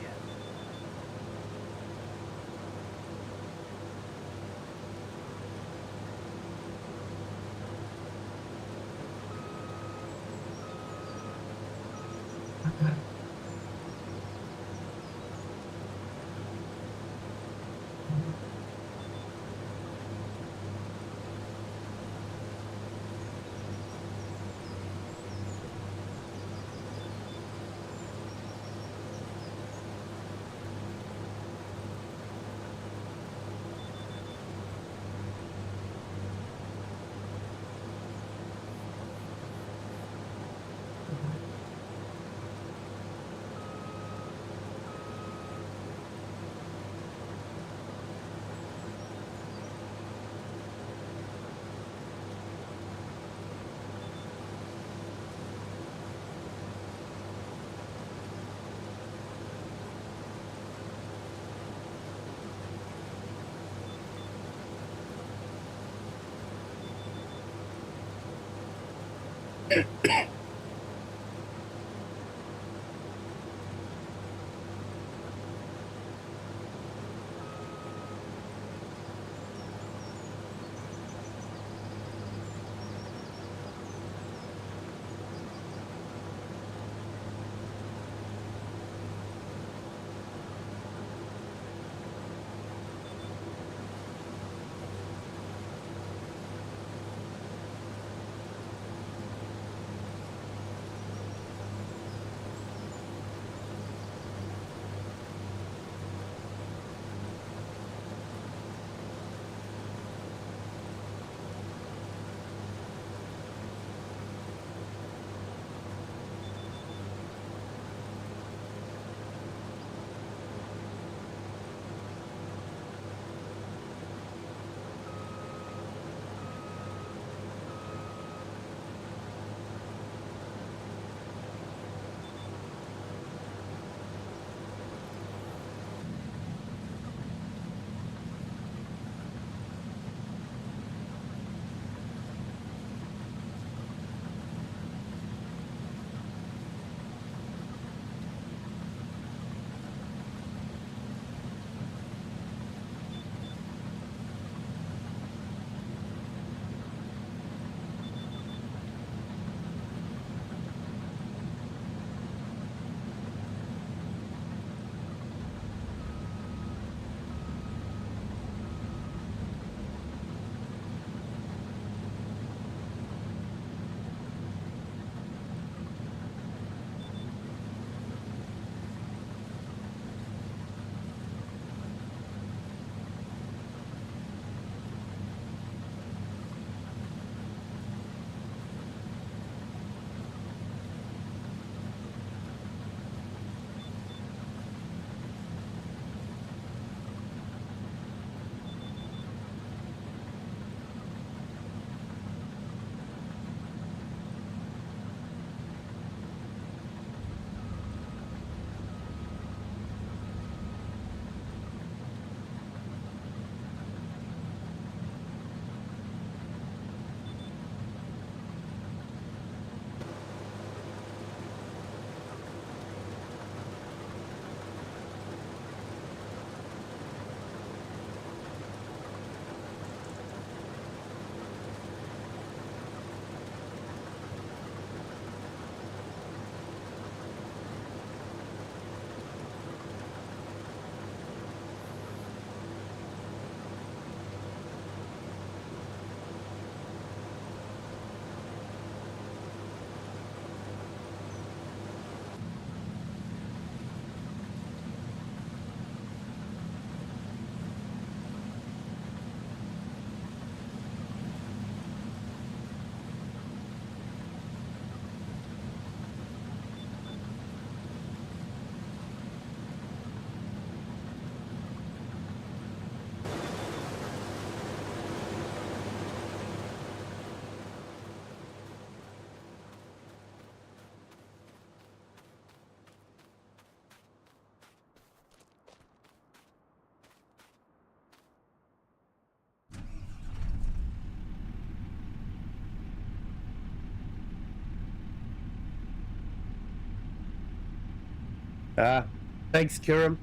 Thanks, Kiram.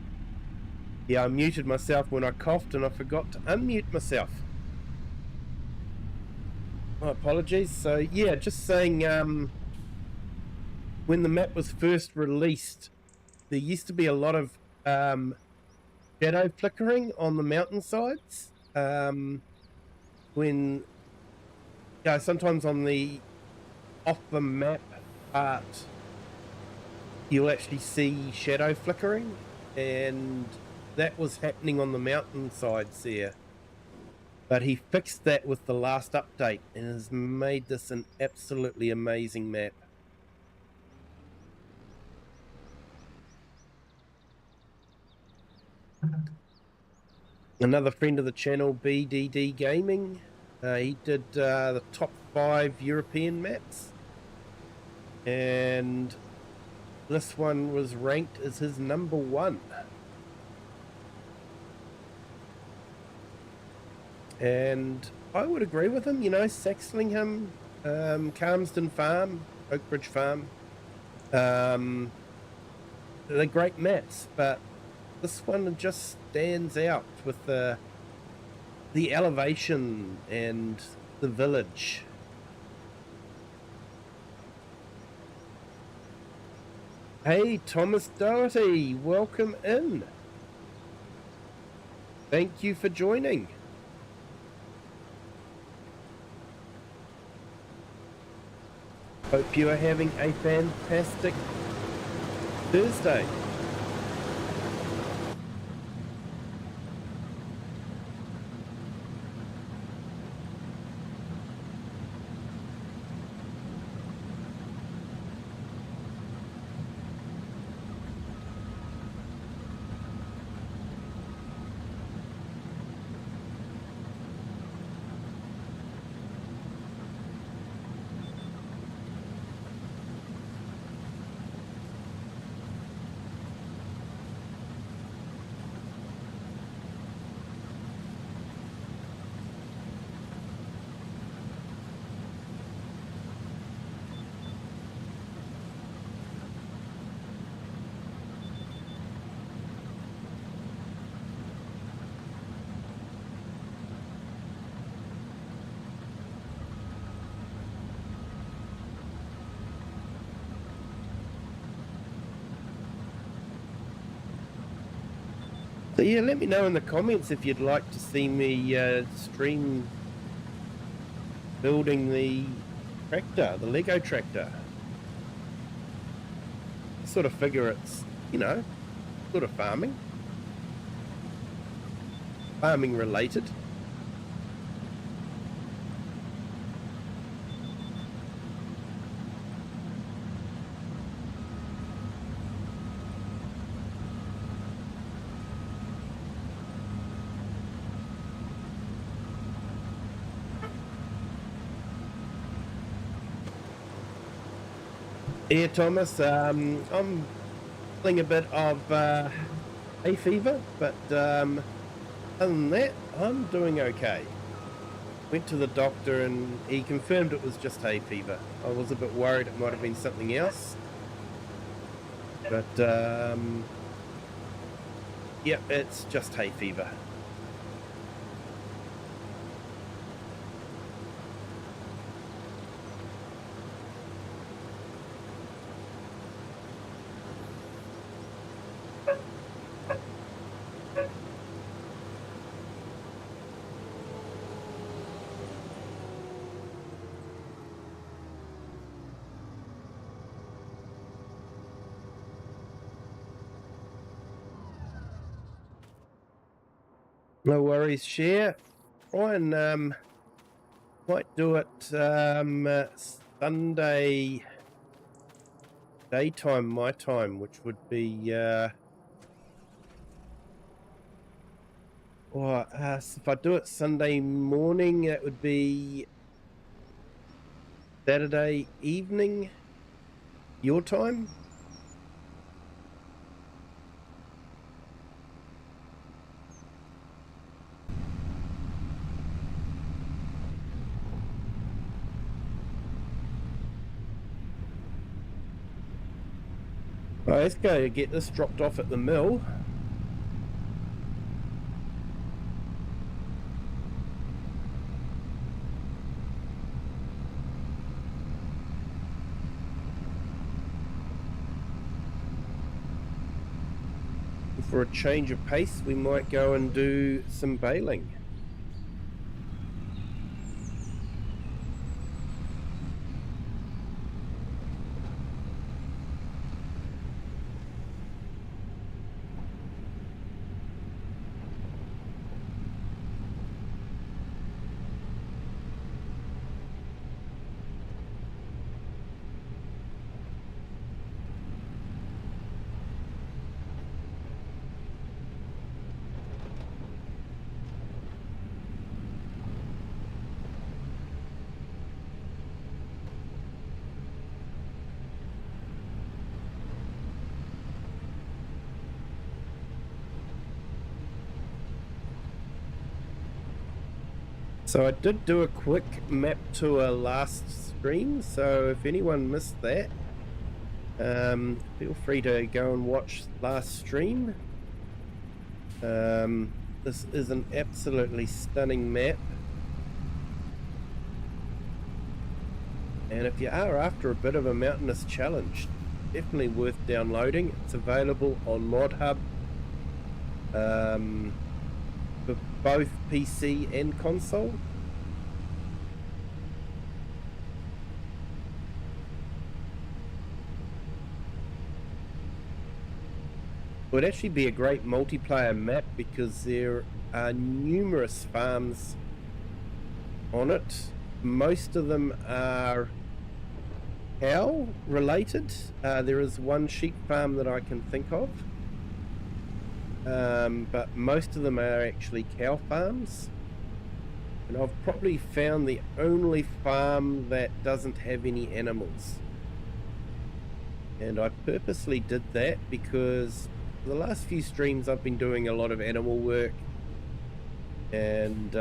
Yeah, I muted myself when I coughed and I forgot to unmute myself. My apologies. So yeah, just saying, when the map was first released, there used to be a lot of shadow flickering on the mountainsides. When sometimes on the off the map part, you'll actually see shadow flickering, and that was happening on the mountainsides there. But he fixed that with the last update and has made this an absolutely amazing map. Another friend of the channel, BDD Gaming, he did the top 5 European maps, and this one was ranked as his number 1. And I would agree with him, Saxlingham Calmsden Farm, Oakbridge Farm. They're great mats, but this one just stands out with the elevation and the village. Hey, Thomas Doherty, welcome in. Thank you for joining. Hope you are having a fantastic Thursday. So yeah, let me know in the comments if you'd like to see me stream building the tractor, the Lego tractor. I sort of figure it's, sort of farming related. Yeah, Thomas, I'm feeling a bit of hay fever, but other than that, I'm doing okay. Went to the doctor and he confirmed it was just hay fever. I was a bit worried it might have been something else, but yeah, it's just hay fever. No worries, share. Try and might do it Sunday daytime, my time, which would be if I do it Sunday morning, it would be Saturday evening, your time. Right, let's go get this dropped off at the mill. For a change of pace, we might go and do some baling. So I did do a quick map tour last stream, so if anyone missed that, feel free to go and watch last stream. This is an absolutely stunning map, and if you are after a bit of a mountainous challenge, definitely worth downloading. It's available on ModHub for both PC and console. It would actually be a great multiplayer map because there are numerous farms on it. Most of them are cow related. There is one sheep farm that I can think of, but most of them are actually cow farms. And I've probably found the only farm that doesn't have any animals. And I purposely did that because the last few streams I've been doing a lot of animal work, and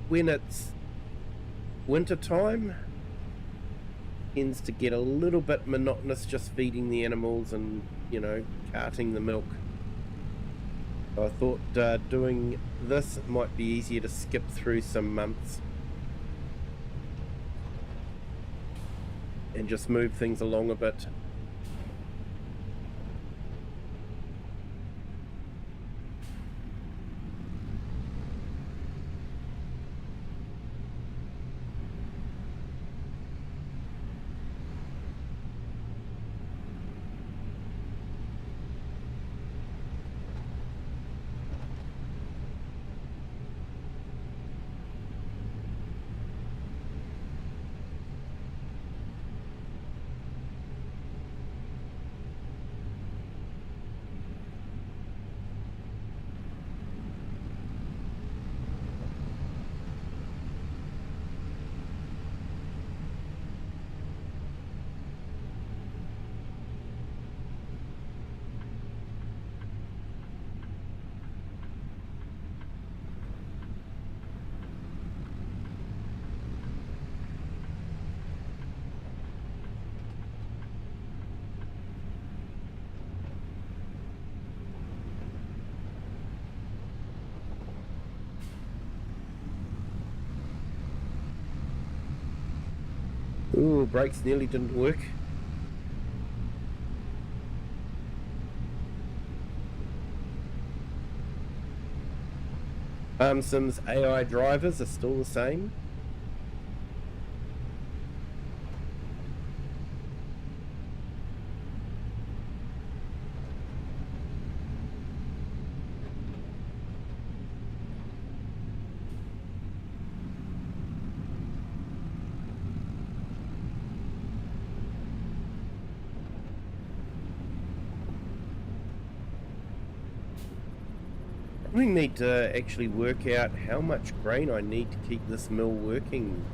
when it's winter time, tends to get a little bit monotonous just feeding the animals and, you know, carting the milk. So I thought doing this, it might be easier to skip through some months and just move things along a bit. Ooh, brakes nearly didn't work. Sim's AI drivers are still the same. We need to actually work out how much grain I need to keep this mill working.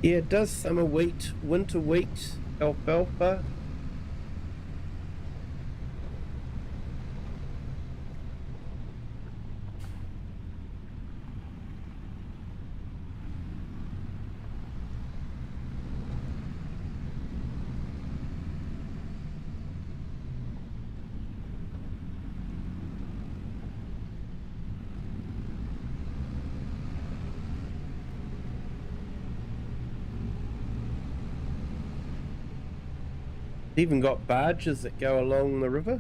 Yeah, it does summer wheat, winter wheat, alfalfa. It's even got barges that go along the river.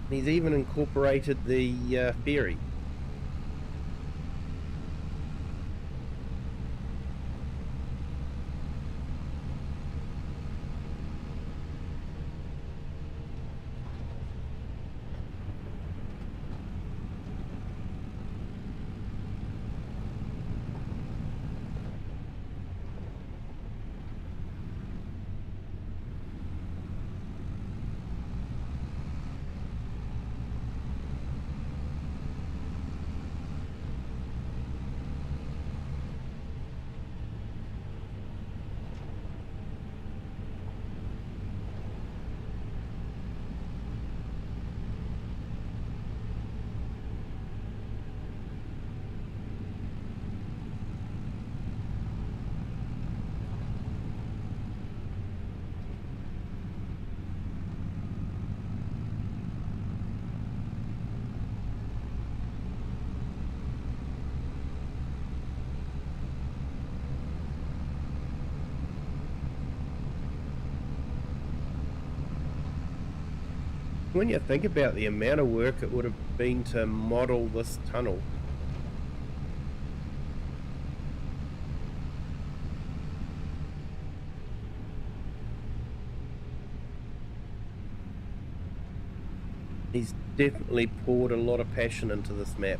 He's even incorporated the ferry. when you think about the amount of work it would have been to model this tunnel. He's definitely poured a lot of passion into this map.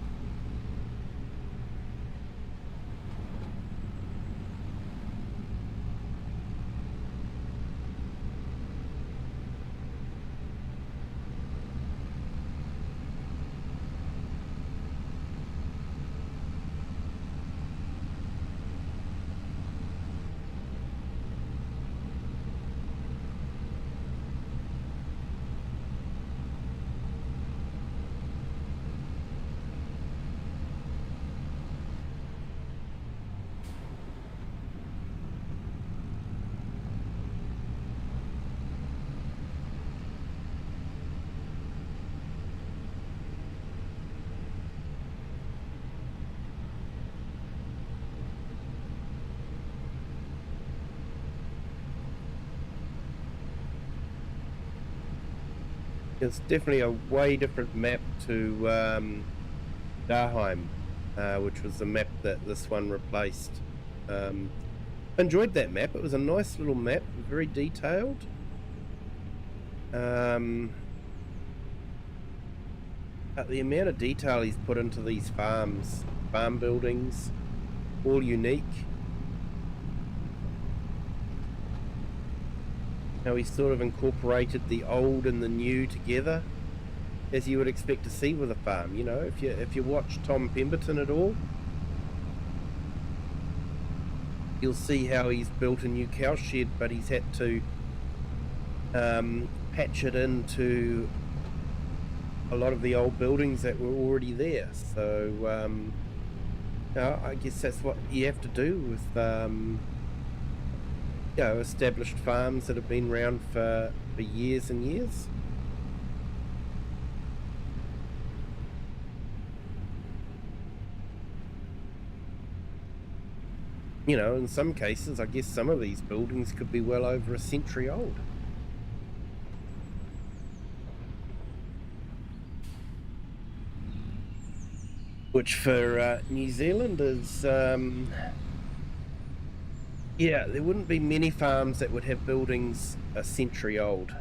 It's definitely a way different map to Daheim, which was the map that this one replaced. Enjoyed that map. It was a nice little map, very detailed. But the amount of detail he's put into these farm buildings, all unique. How he sort of incorporated the old and the new together, as you would expect to see with a farm. You know, if you watch Tom Pemberton at all, you'll see how he's built a new cow shed, but he's had to patch it into a lot of the old buildings that were already there. So I guess that's what you have to do with established farms that have been around for years and years. You know, in some cases, I guess some of these buildings could be well over a century old. Which for New Zealand is, yeah, there wouldn't be many farms that would have buildings a century old.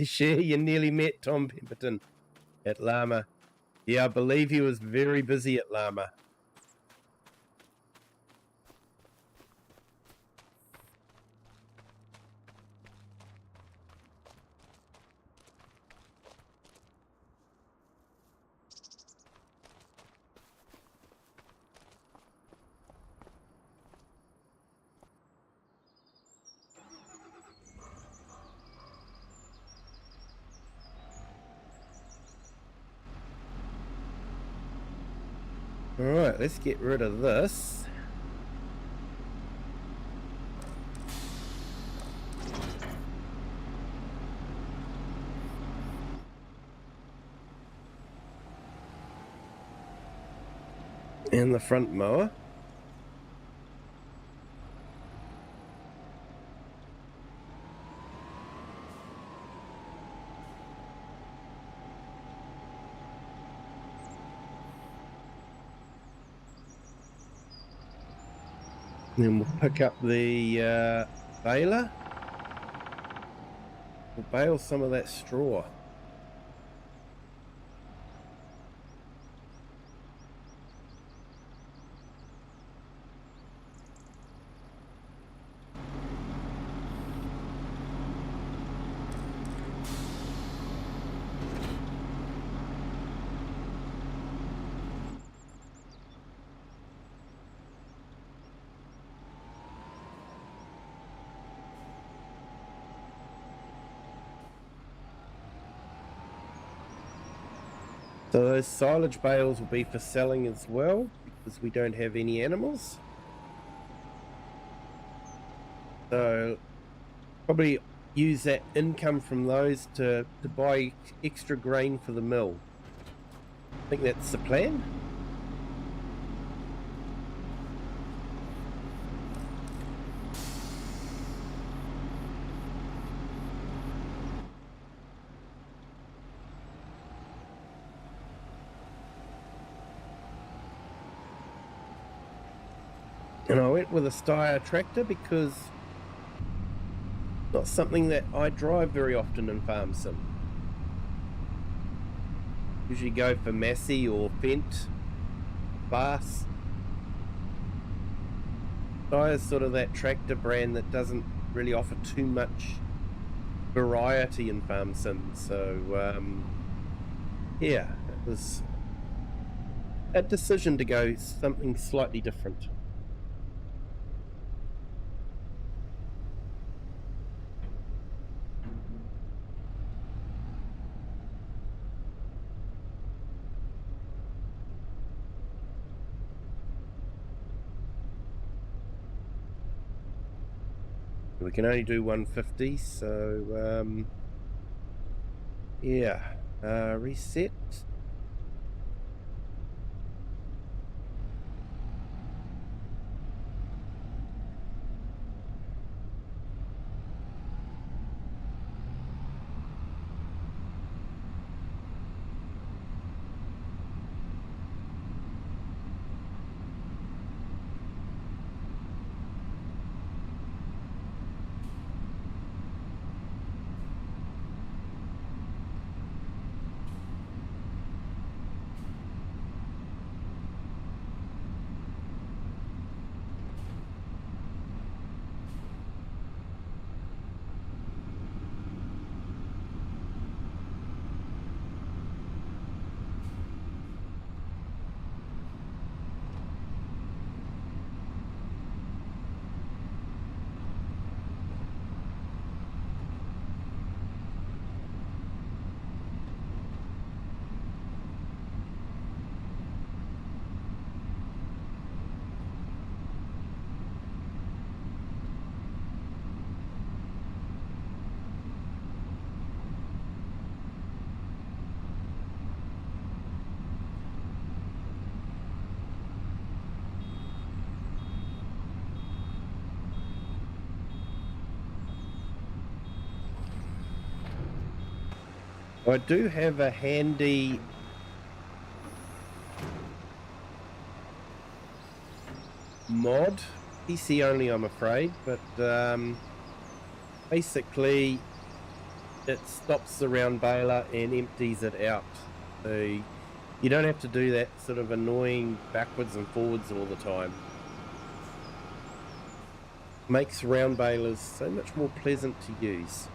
Sure, you nearly met Tom Pemberton at Lama. Yeah, I believe he was very busy at Lama. Alright, let's get rid of this. And the front mower. Then we'll pick up the baler. We'll bale some of that straw. So those silage bales will be for selling as well, because we don't have any animals. So probably use that income from those to buy extra grain for the mill. I think that's the plan. And I went with a Steyr tractor because it's not something that I drive very often in Farm Sim. Usually go for Massey or Fent, Bass. Steyr's sort of that tractor brand that doesn't really offer too much variety in Farm Sim. So yeah, it was a decision to go something slightly different. We can only do 150, so yeah, reset. I do have a handy mod, PC only I'm afraid, but basically it stops the round baler and empties it out. So you don't have to do that sort of annoying backwards and forwards all the time. Makes round balers so much more pleasant to use.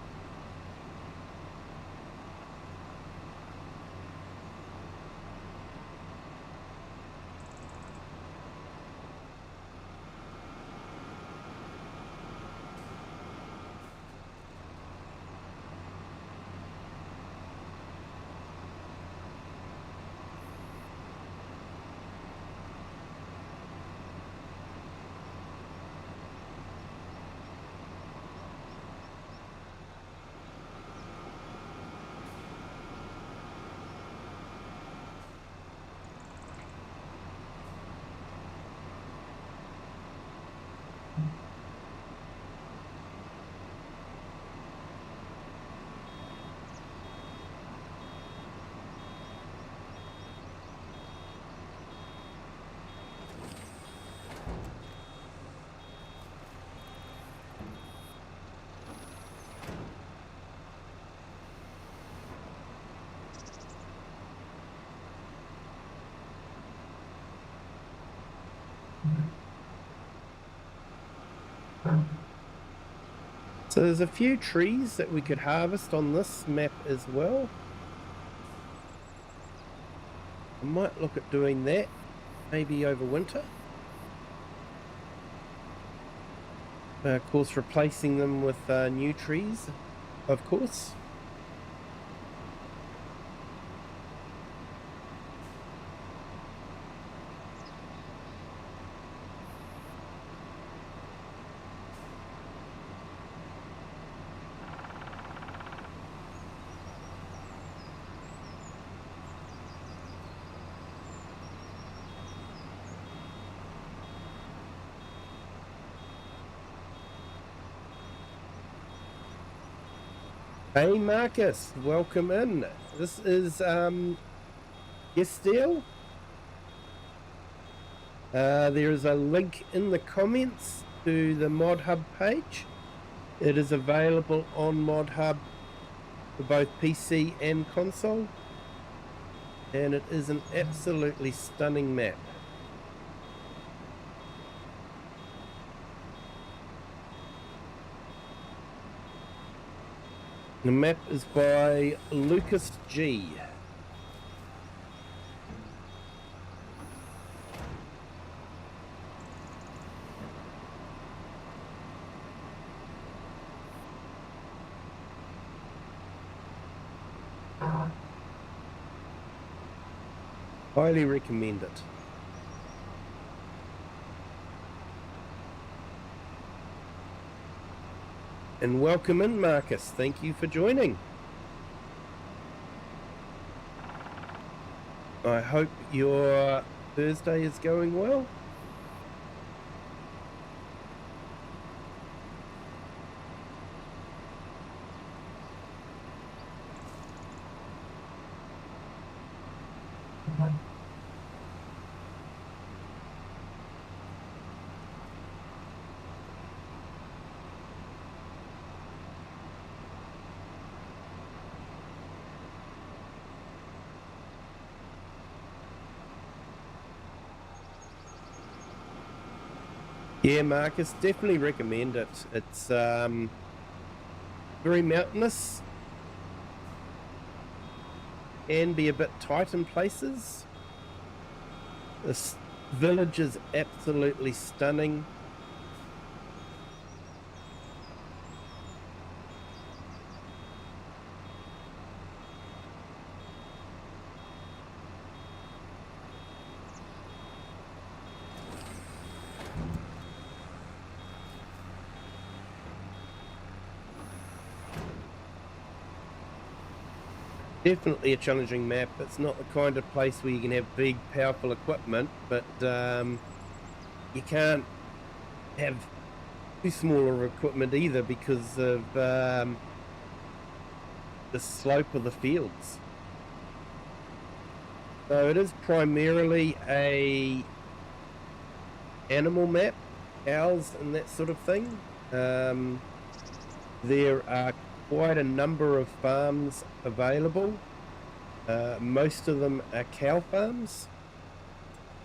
So there's a few trees that we could harvest on this map as well. I might look at doing that, maybe over winter. Of course, replacing them with new trees, of course. Hey Marcus, welcome in. This is Geistal. There is a link in the comments to the Mod Hub page. It is available on Mod Hub for both PC and console, and it is an absolutely stunning map. The map is by Lucas G. Highly recommend it. And welcome in, Marcus. Thank you for joining. I hope your Thursday is going well. Yeah, Marcus, definitely recommend it. It's very mountainous, can be a bit tight in places. This village is absolutely stunning. Definitely a challenging map. It's not the kind of place where you can have big, powerful equipment, but you can't have too smaller equipment either because of the slope of the fields. So it is primarily a animal map, cows and that sort of thing. There are quite a number of farms available. Most of them are cow farms.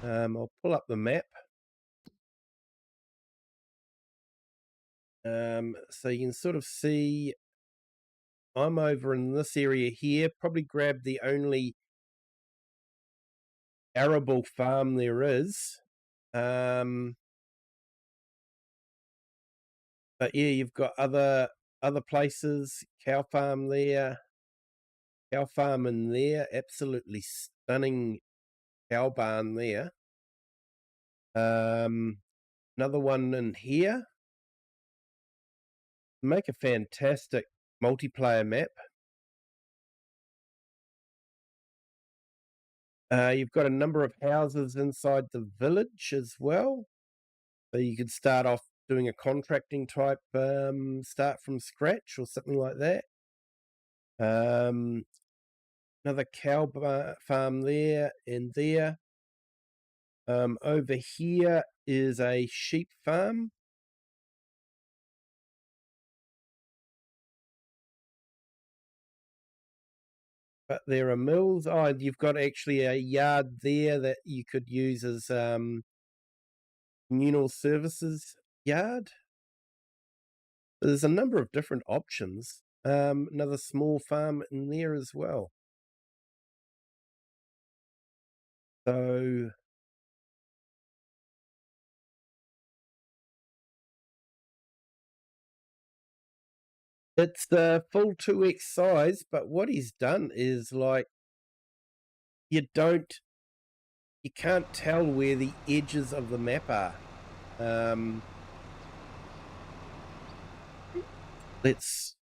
I'll pull up the map. So you can sort of see I'm over in this area here, probably grab the only arable farm there is. But yeah, you've got other places, cow farm there, cow farm in there, absolutely stunning cow barn there. Another one in here. Make a fantastic multiplayer map. You've got a number of houses inside the village as well. So you could start off doing a contracting type start from scratch or something like that. Another cow farm there and there. Over here is a sheep farm. But there are mills. Oh, you've got actually a yard there that you could use as communal services yard. There's a number of different options. Another small farm in there as well. So it's the full 2x size, but what he's done is like you can't tell where the edges of the map are. Let's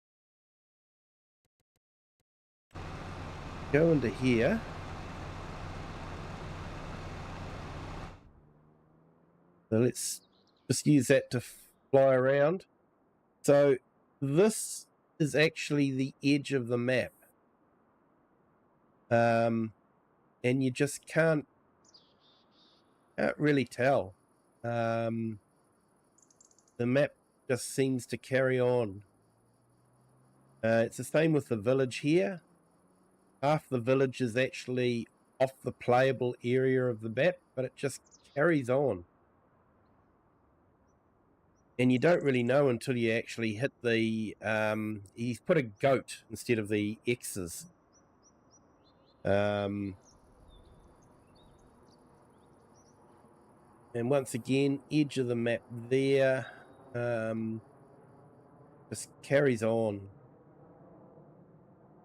go into here. So let's just use that to fly around. So this is actually the edge of the map. And you just can't really tell. The map just seems to carry on. It's the same with the village here. Half the village is actually off the playable area of the map, but it just carries on. And you don't really know until you actually hit the, he's put a goat instead of the X's. And once again, edge of the map there, just carries on.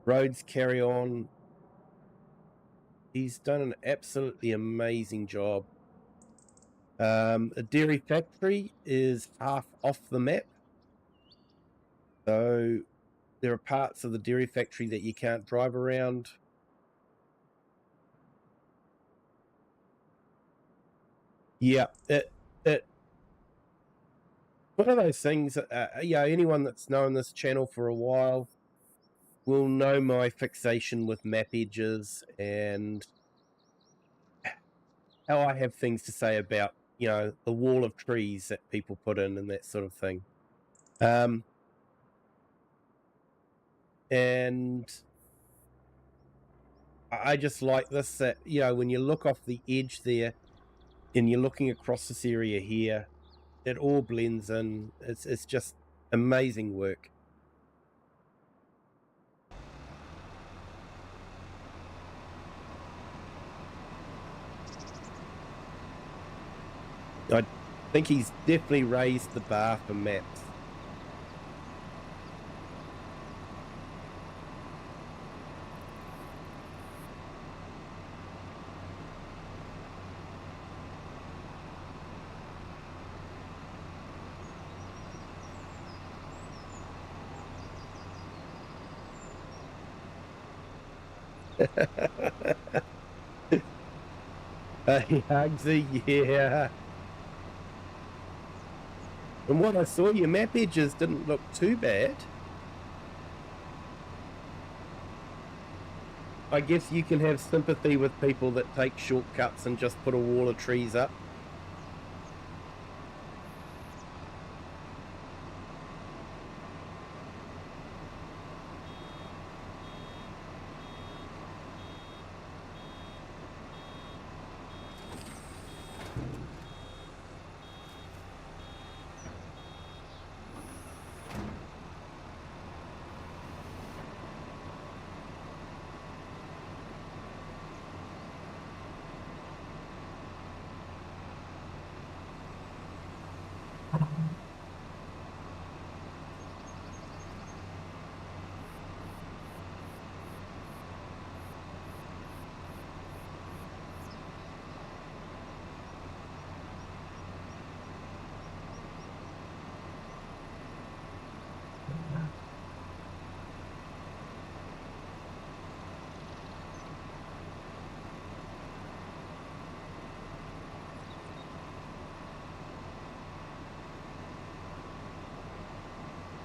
Roads carry on. He's done an absolutely amazing job. A dairy factory is half off the map. So there are parts of the dairy factory that you can't drive around. Yeah, one of those things, yeah, anyone that's known this channel for a while will know my fixation with map edges and how I have things to say about, the wall of trees that people put in and that sort of thing. And I just like this, that, when you look off the edge there and you're looking across this area here, it all blends in. It's just amazing work. I think he's definitely raised the bar for maps. Hugsy, yeah. And what I saw, your map edges didn't look too bad. I guess you can have sympathy with people that take shortcuts and just put a wall of trees up.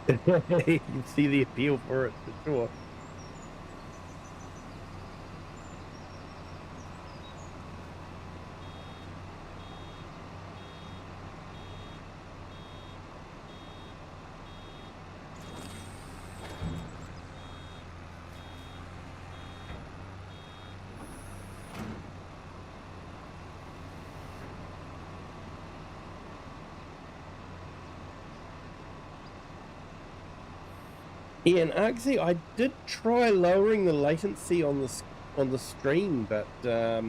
You can see the appeal for it, for sure. Yeah, and actually, I did try lowering the latency on the stream, but for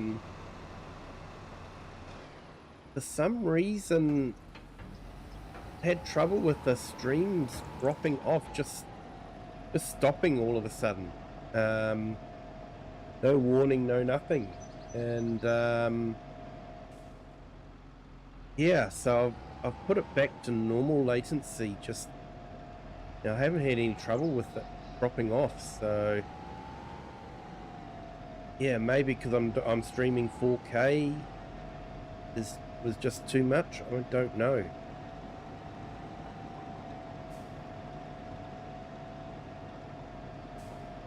some reason, I had trouble with the streams dropping off, just stopping all of a sudden. No warning, no nothing, and yeah, so I've put it back to normal latency. Just I haven't had any trouble with it dropping off, so yeah, maybe because I'm streaming 4K was just too much. I don't know.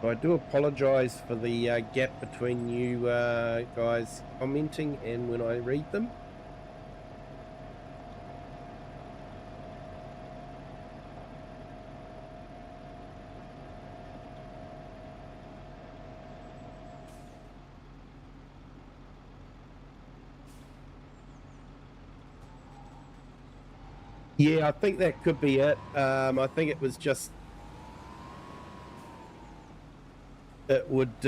So I do apologise for the gap between you guys commenting and when I read them. Yeah, I think that could be it. I think it was just it would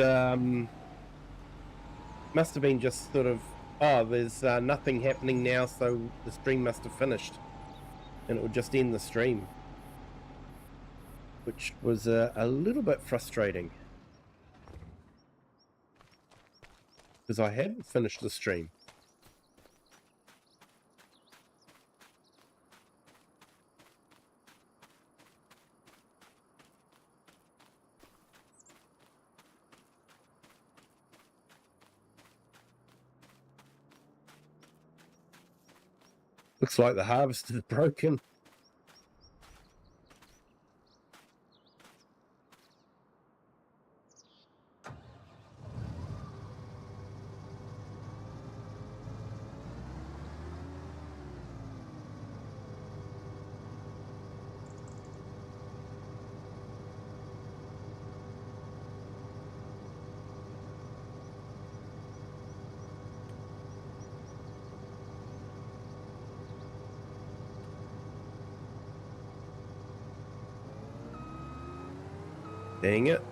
must have been just sort of, oh, there's nothing happening now, so the stream must have finished, and it would just end the stream, which was a little bit frustrating because I hadn't finished the stream. Looks like the harvest is broken. Dang it.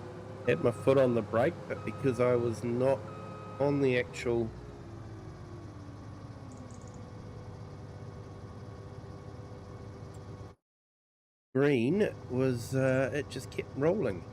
Had my foot on the brake, but because I was not on the actual green, it just kept rolling.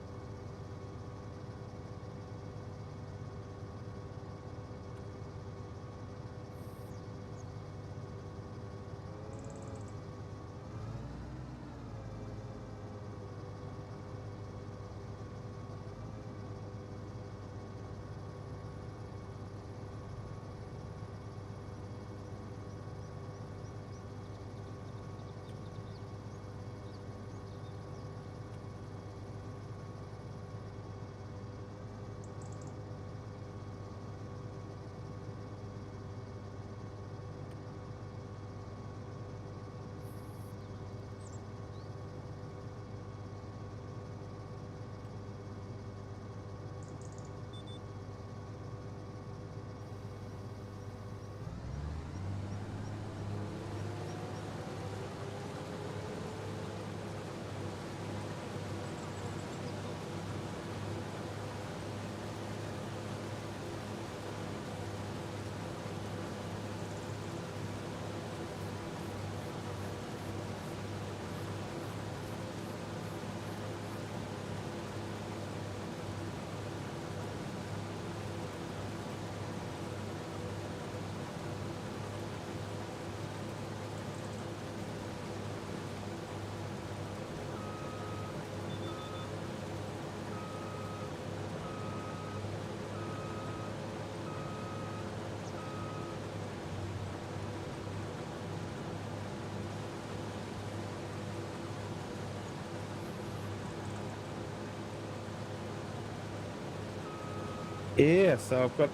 Yeah, so I've got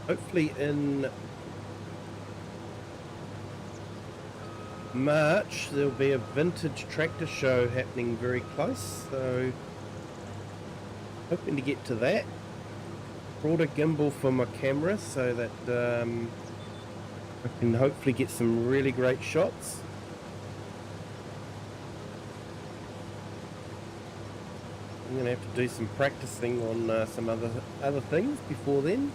hopefully in March there'll be a vintage tractor show happening very close, so hoping to get to that. Brought a gimbal for my camera so that I can hopefully get some really great shots. I'm going to have to do some practicing on some other things before then.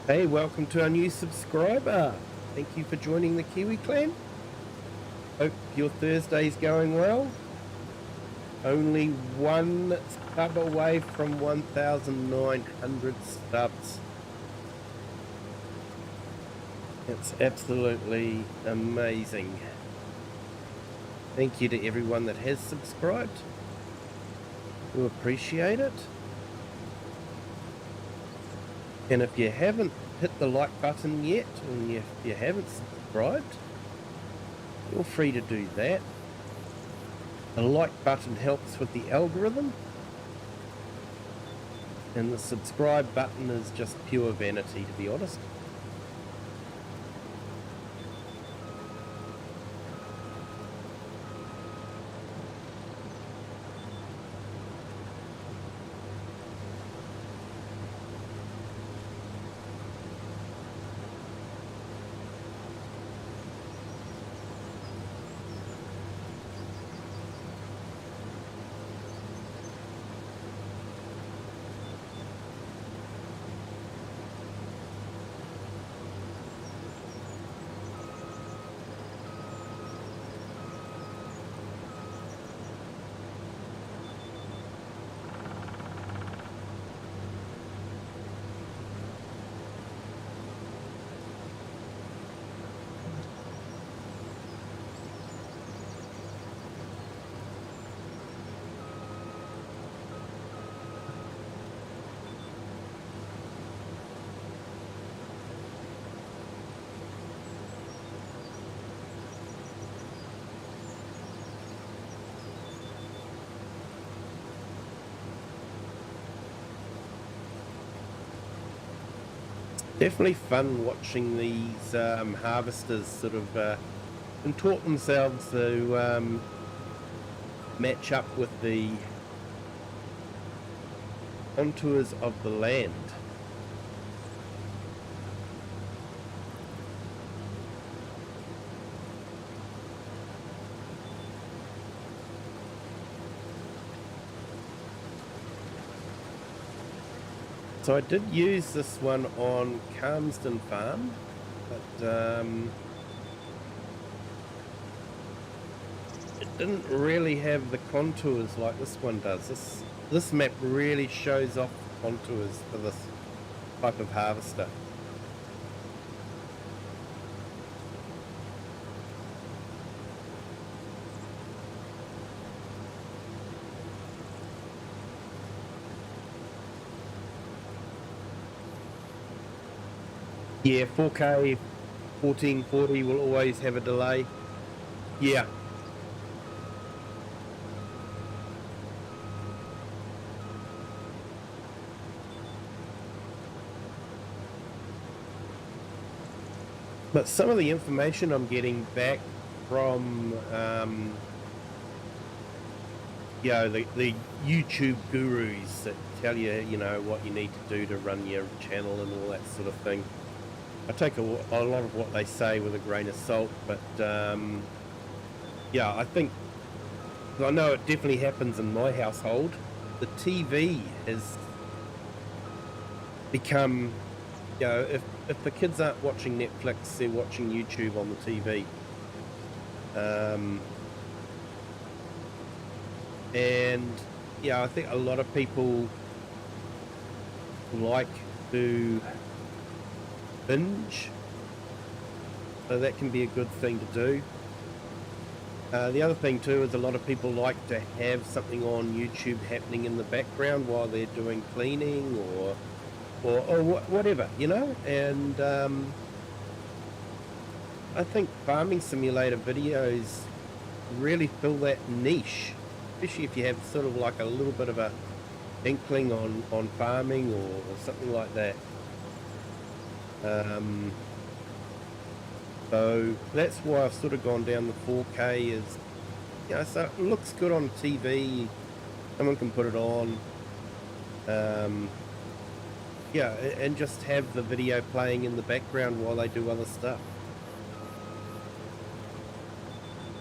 Hey, welcome to our new subscriber. Thank you for joining the Kiwi clan. Hope your Thursday's going well. Only one sub away from 1,900 subs. It's absolutely amazing. Thank you to everyone that has subscribed. We appreciate it. And if you haven't hit the like button yet, and if you haven't subscribed, feel free to do that. The like button helps with the algorithm, and the subscribe button is just pure vanity, to be honest. Definitely fun watching these harvesters sort of contort themselves to match up with the contours of the land. So I did use this one on Calmsden Farm, but it didn't really have the contours like this one does. This map really shows off the contours for this type of harvester. Yeah, 4K 1440 will always have a delay. Yeah. But some of the information I'm getting back from, you know, the YouTube gurus that tell you, you know, what you need to do to run your channel and all that sort of thing. I take a lot of what they say with a grain of salt, but yeah, I think, I know it definitely happens in my household. The TV has become, you know, if the kids aren't watching Netflix, they're watching YouTube on the TV. And yeah, I think a lot of people like to binge, so that can be a good thing to do. The other thing too is a lot of people like to have something on YouTube happening in the background while they're doing cleaning or whatever, you know. And I think farming simulator videos really fill that niche, especially if you have sort of like a little bit of a inkling on farming or something like that. So that's why I've sort of gone down the 4K, is, you know, so it looks good on TV, someone can put it on, yeah, and just have the video playing in the background while they do other stuff.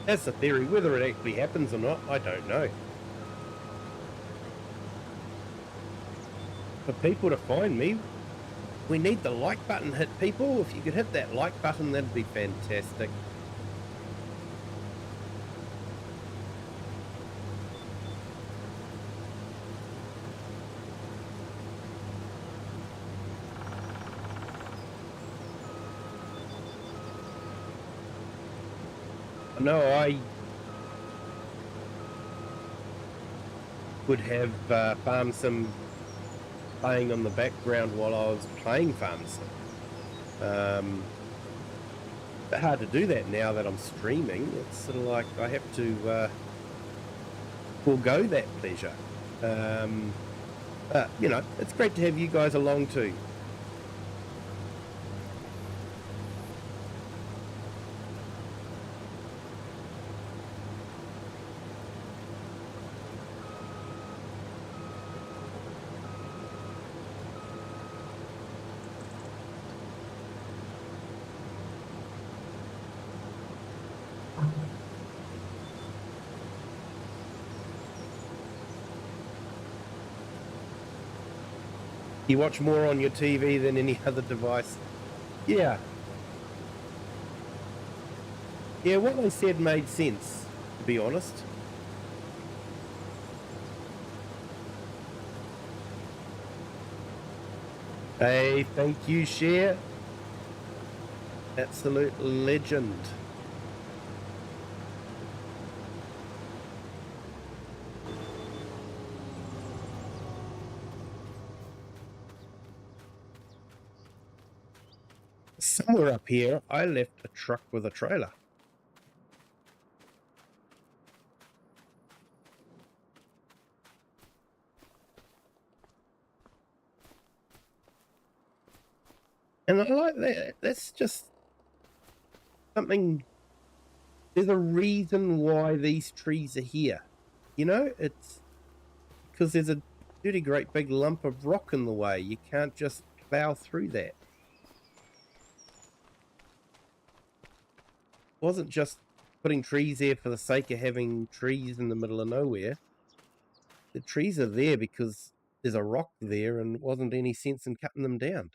That's the theory. Whether it actually happens or not, I don't know. For people to find me, We need the like button hit, people. If you could hit that like button, that'd be fantastic. No, I would have Farm Sim playing on the background while I was playing Farm Sim. Bit hard to do that now that I'm streaming. It's sort of like I have to forego that pleasure. But, you know, it's great to have you guys along too. You watch more on your TV than any other device. Yeah. Yeah, what they said made sense, to be honest. Hey, thank you, Cher. Absolute legend. Somewhere up here, I left a truck with a trailer. And I like that. That's just something. There's a reason why these trees are here. You know, it's because there's a really great big lump of rock in the way. You can't just plow through that. It wasn't just putting trees there for the sake of having trees in the middle of nowhere. The trees are there because there's a rock there and wasn't any sense in cutting them down.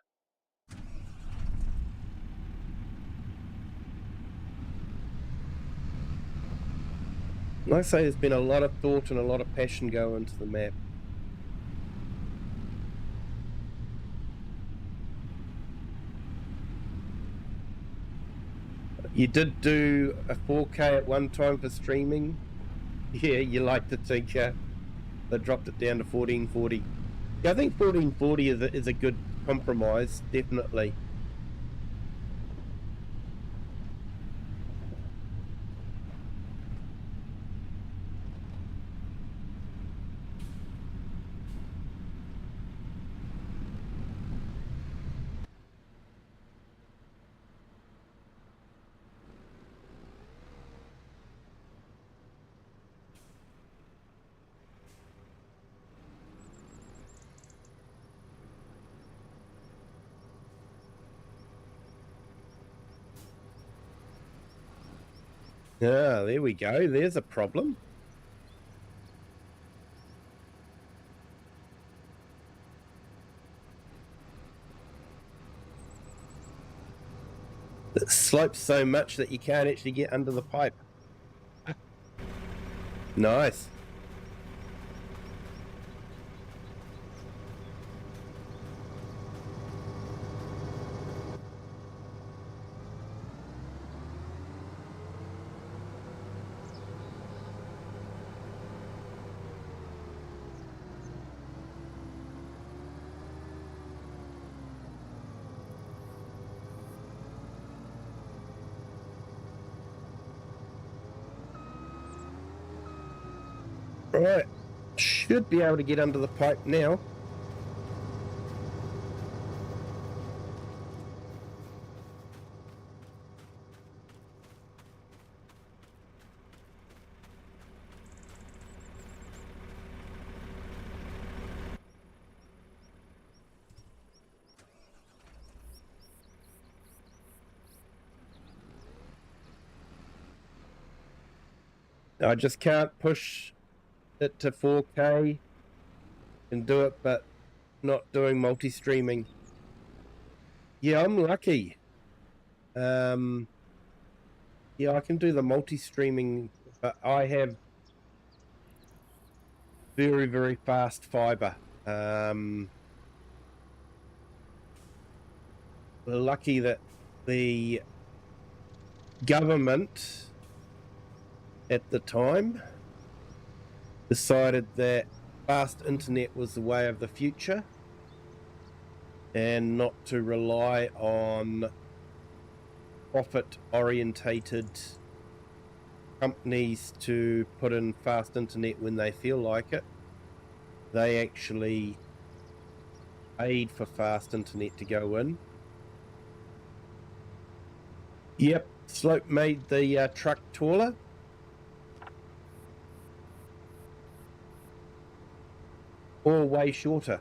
Like I say, there's been a lot of thought and a lot of passion go into the map. You did do a 4K at one time for streaming. Yeah, you like to think they dropped it down to 1440. Yeah, I think 1440 is a good compromise, definitely. Ah, there we go. There's a problem. It slopes so much that you can't actually get under the pipe. Nice. Right. Should be able to get under the pipe now. I just can't push it to 4K and do it, but not doing multi-streaming. Yeah, I'm lucky. Yeah, I can do the multi-streaming, but I have very, very fast fiber. We're lucky that the government at the time decided that fast internet was the way of the future and not to rely on profit orientated companies to put in fast internet when they feel like it. They actually paid for fast internet to go in. Yep, Slope made the truck taller. Or way shorter.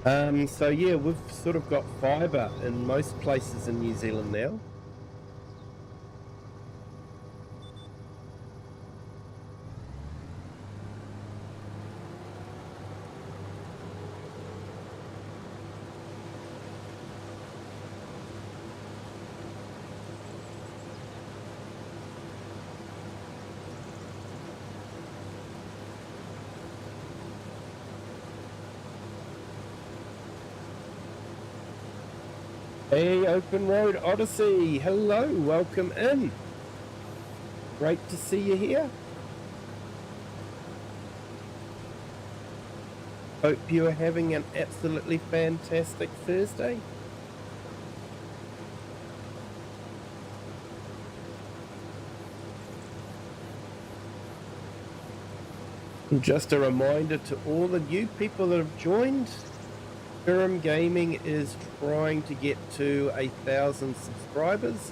So yeah, we've sort of got fibre in most places in New Zealand now. Hey, Open Road Odyssey, hello, welcome in. Great to see you here. Hope you are having an absolutely fantastic Thursday. And just a reminder to all the new people that have joined, Durham Gaming is trying to get to 1,000 subscribers.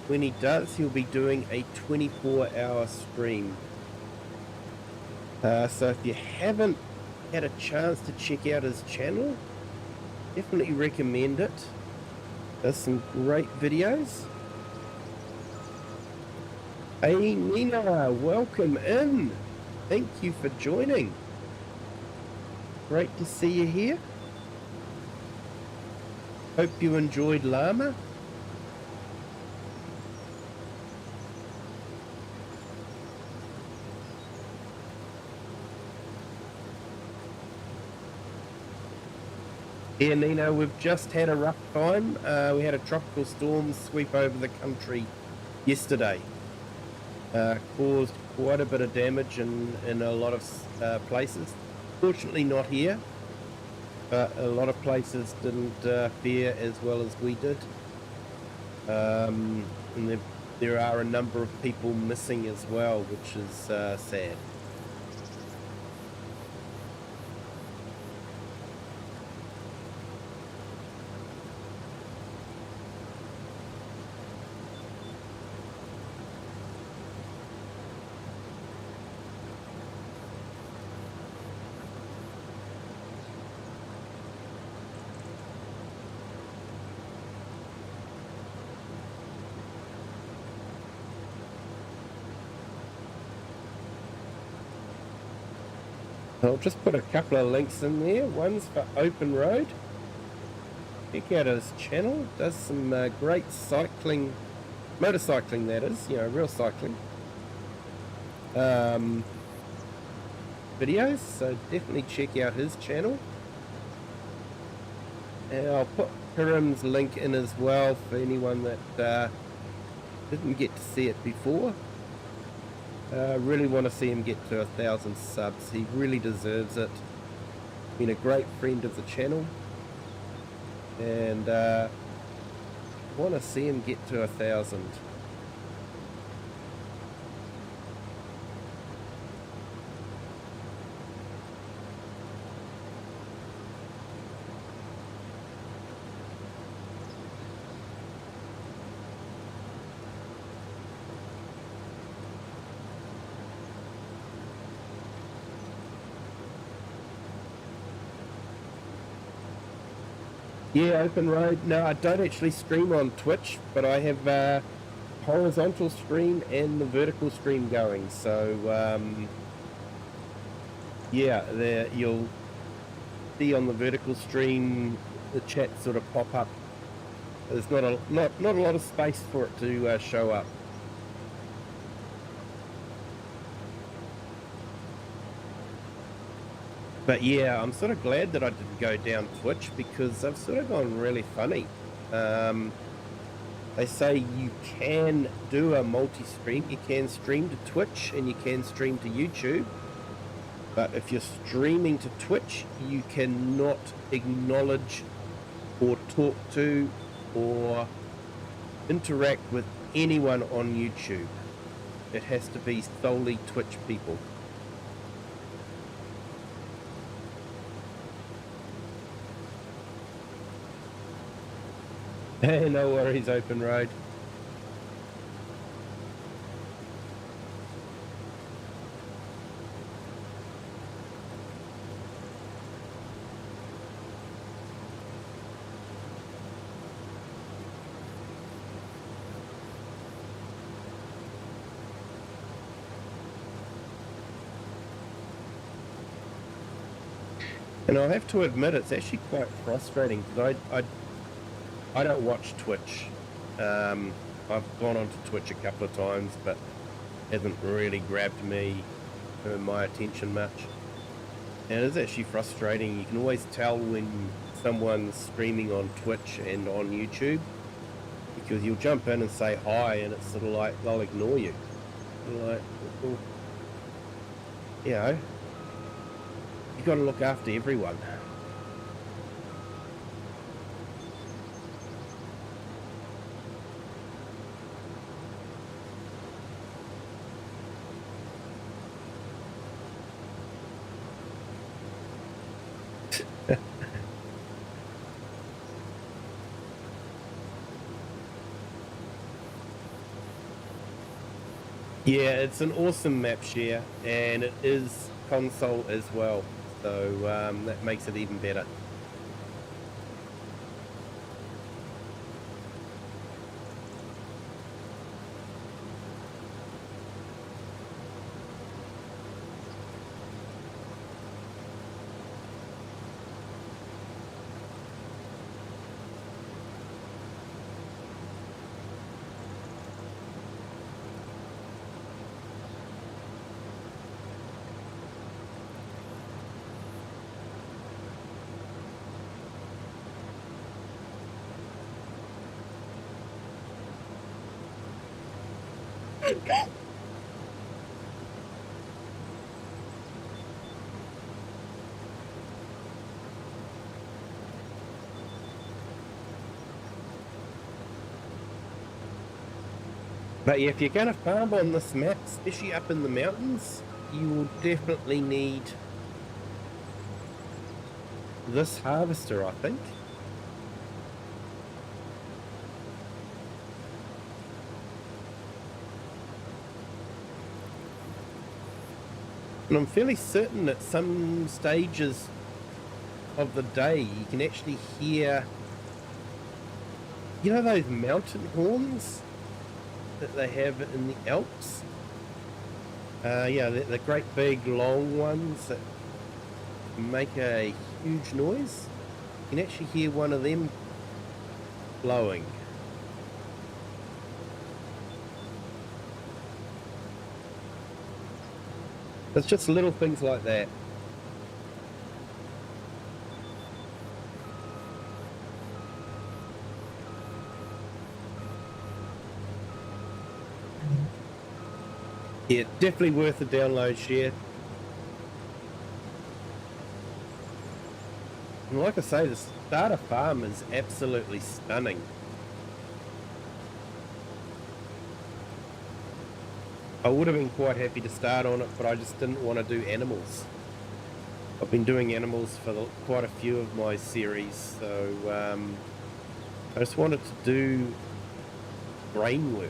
When he does, he'll be doing a 24-hour stream. So if you haven't had a chance to check out his channel, definitely recommend it. There's some great videos. Hey Nina, welcome in. Thank you for joining. Great to see you here. Hope you enjoyed Llama. Yeah, Nino, we've just had a rough time. We had a tropical storm sweep over the country yesterday. Caused quite a bit of damage in a lot of places. Fortunately not here, but a lot of places didn't fare as well as we did. And there are a number of people missing as well, which is sad. I'll just put a couple of links in there. One's for Open Road. Check out his channel. Does some great cycling, motorcycling that is, real cycling videos. So definitely check out his channel. And I'll put Hiram's link in as well for anyone that didn't get to see it before. Really want to see him get to 1,000 subs. He really deserves it. Been a great friend of the channel, and want to see him get to 1,000. Yeah, Open Road. No, I don't actually stream on Twitch, but I have horizontal stream and the vertical stream going. So yeah, there see on the vertical stream the chat sort of pop up. There's not a lot of space for it to show up. But yeah, I'm sort of glad that I didn't go down Twitch because I've sort of gone really funny. They say you can do a multi-stream. You can stream to Twitch and you can stream to YouTube. But if you're streaming to Twitch, you cannot acknowledge or talk to or interact with anyone on YouTube. It has to be solely Twitch people. Hey, no worries, open road. And I have to admit, it's actually quite frustrating because I don't watch Twitch. I've gone onto Twitch a couple of times, but hasn't really grabbed my attention much. And it's actually frustrating. You can always tell when someone's streaming on Twitch and on YouTube because you'll jump in and say hi, and it's sort of like they'll ignore you. You're like, well, you know, you got to look after everyone. Yeah, it's an awesome map share, and it is console as well, so that makes it even better. But yeah, if you're going to farm on this map, especially up in the mountains, you will definitely need this harvester, I think. And I'm fairly certain at some stages of the day you can actually hear, you know, those mountain horns that they have in the Alps? Yeah, the great big long ones that make a huge noise. You can actually hear one of them blowing. It's just little things like that. Yeah, definitely worth the download share. And like I say, the starter farm is absolutely stunning. I would have been quite happy to start on it, but I just didn't want to do animals. I've been doing animals for quite a few of my series, so I just wanted to do brain work.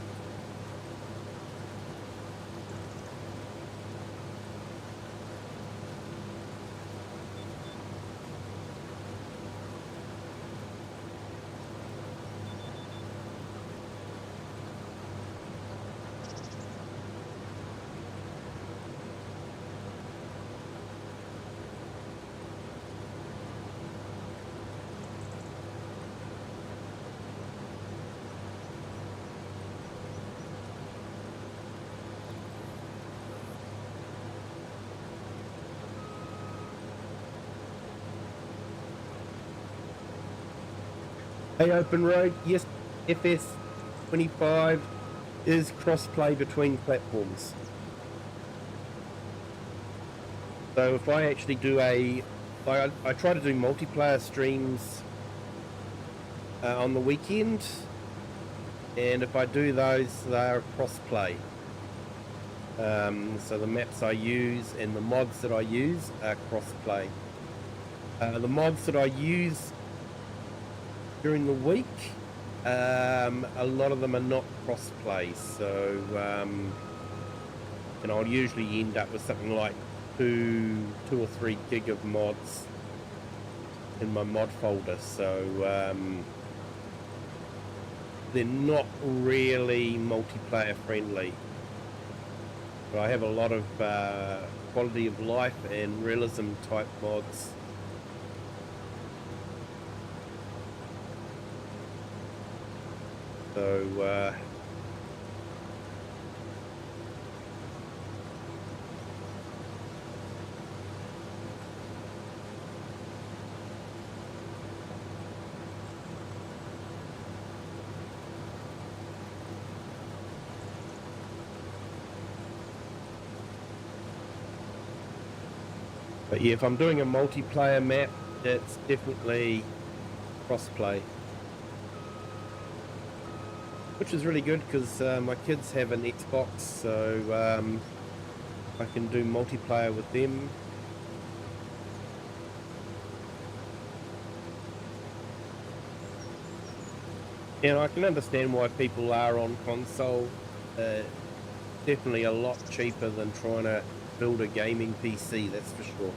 Hey, Open Road, yes, FS25 is cross-play between platforms. So if I actually do I try to do multiplayer streams on the weekend, and if I do those, they are cross-play. So the maps I use and the mods that I use are cross-play. The mods that I use during the week, a lot of them are not cross-play, so and I'll usually end up with something like two or 3 gig of mods in my mod folder, so they're not really multiplayer friendly. But I have a lot of quality of life and realism type mods. So but yeah, if I'm doing a multiplayer map, it's definitely crossplay, which is really good because my kids have an Xbox, so I can do multiplayer with them. And I can understand why people are on console. Definitely a lot cheaper than trying to build a gaming PC, that's for sure.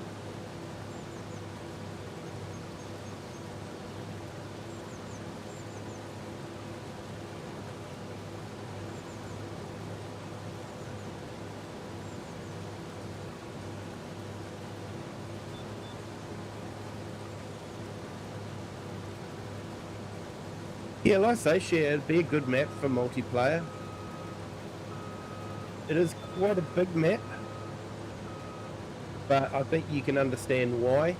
Yeah, like I say, share, it'd be a good map for multiplayer. It is quite a big map, but I think you can understand why.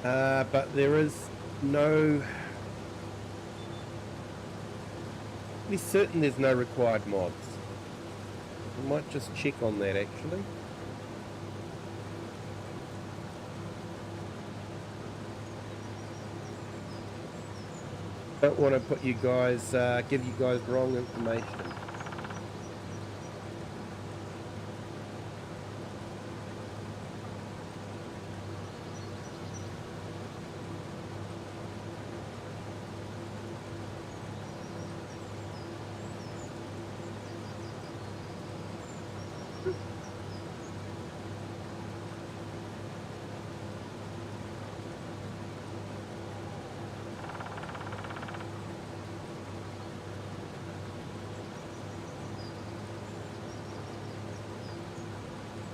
But there is no... Be certain there's no required mods. I might just check on that actually. Don't want to put you guys, give you guys wrong information.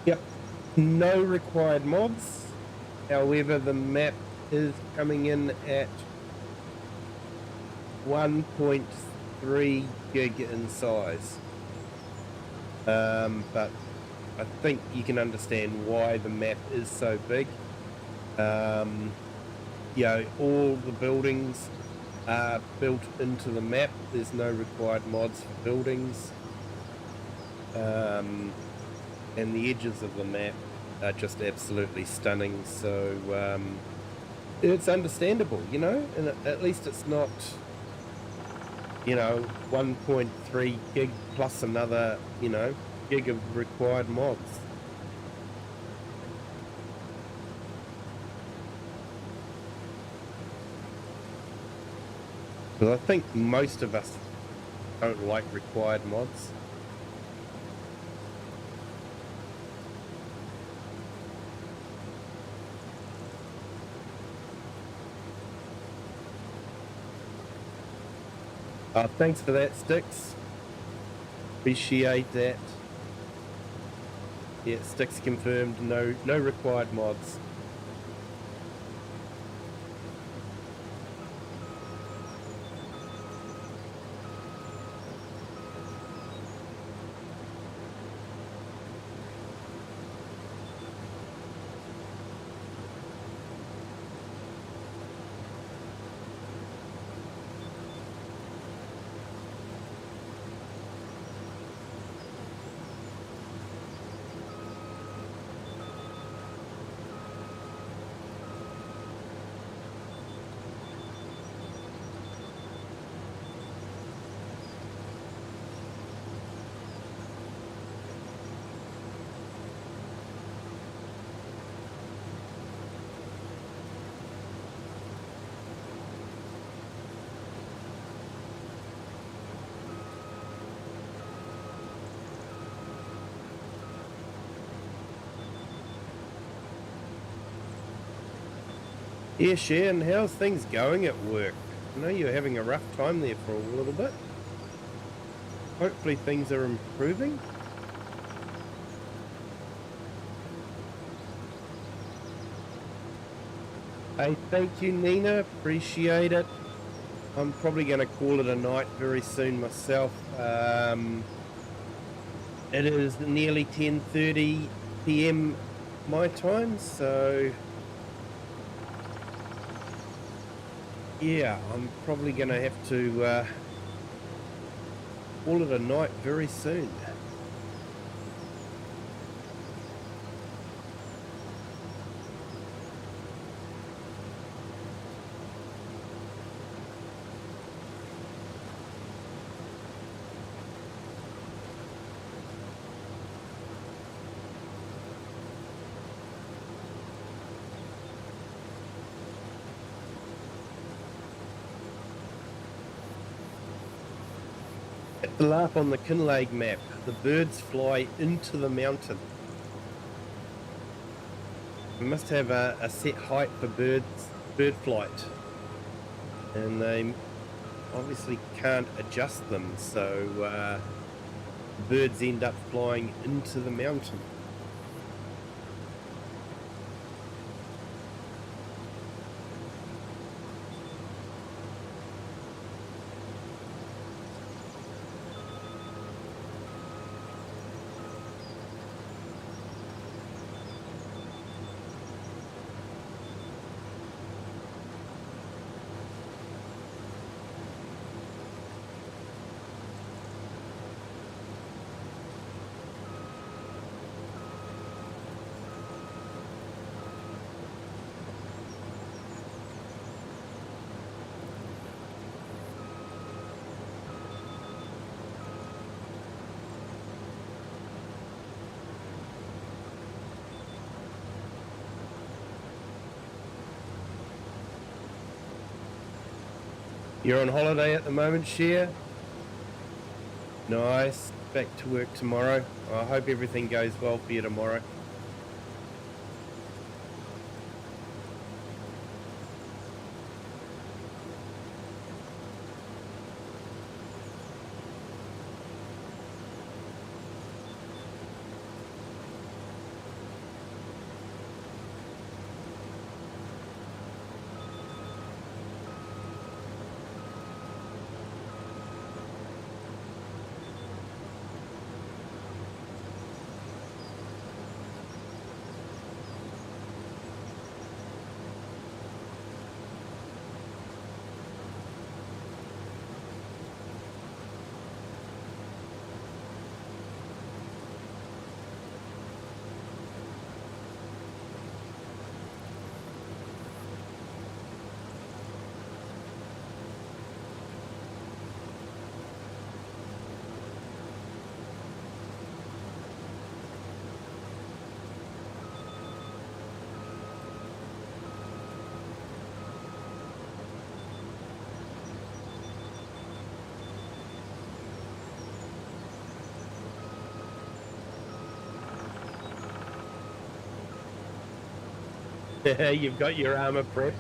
Yep, no required mods. However, the map is coming in at 1.3 gig in size. But I think you can understand why the map is so big. You know, all the buildings are built into the map. There's no required mods for buildings. And the edges of the map are just absolutely stunning, so it's understandable, you know, and at least it's not, you know, 1.3 gig plus another, you know, gig of required mods. Because I think most of us don't like required mods. Thanks for that, Sticks. Appreciate that. Yeah, Sticks confirmed, no required mods. Yeah, Sharon, how's things going at work? I know you're having a rough time there for a little bit. Hopefully things are improving. Hey, thank you, Nina. Appreciate it. I'm probably going to call it a night very soon myself. It is nearly 10:30 p.m. my time, so yeah, I'm probably going to have to call it a night very soon. At the laugh on the Kinlaig map, the birds fly into the mountain. We must have a set height for bird flight, and they obviously can't adjust them, so birds end up flying into the mountain. You're on holiday at the moment, Cher? Nice. Back to work tomorrow. I hope everything goes well for you tomorrow. You've got your armor prepped.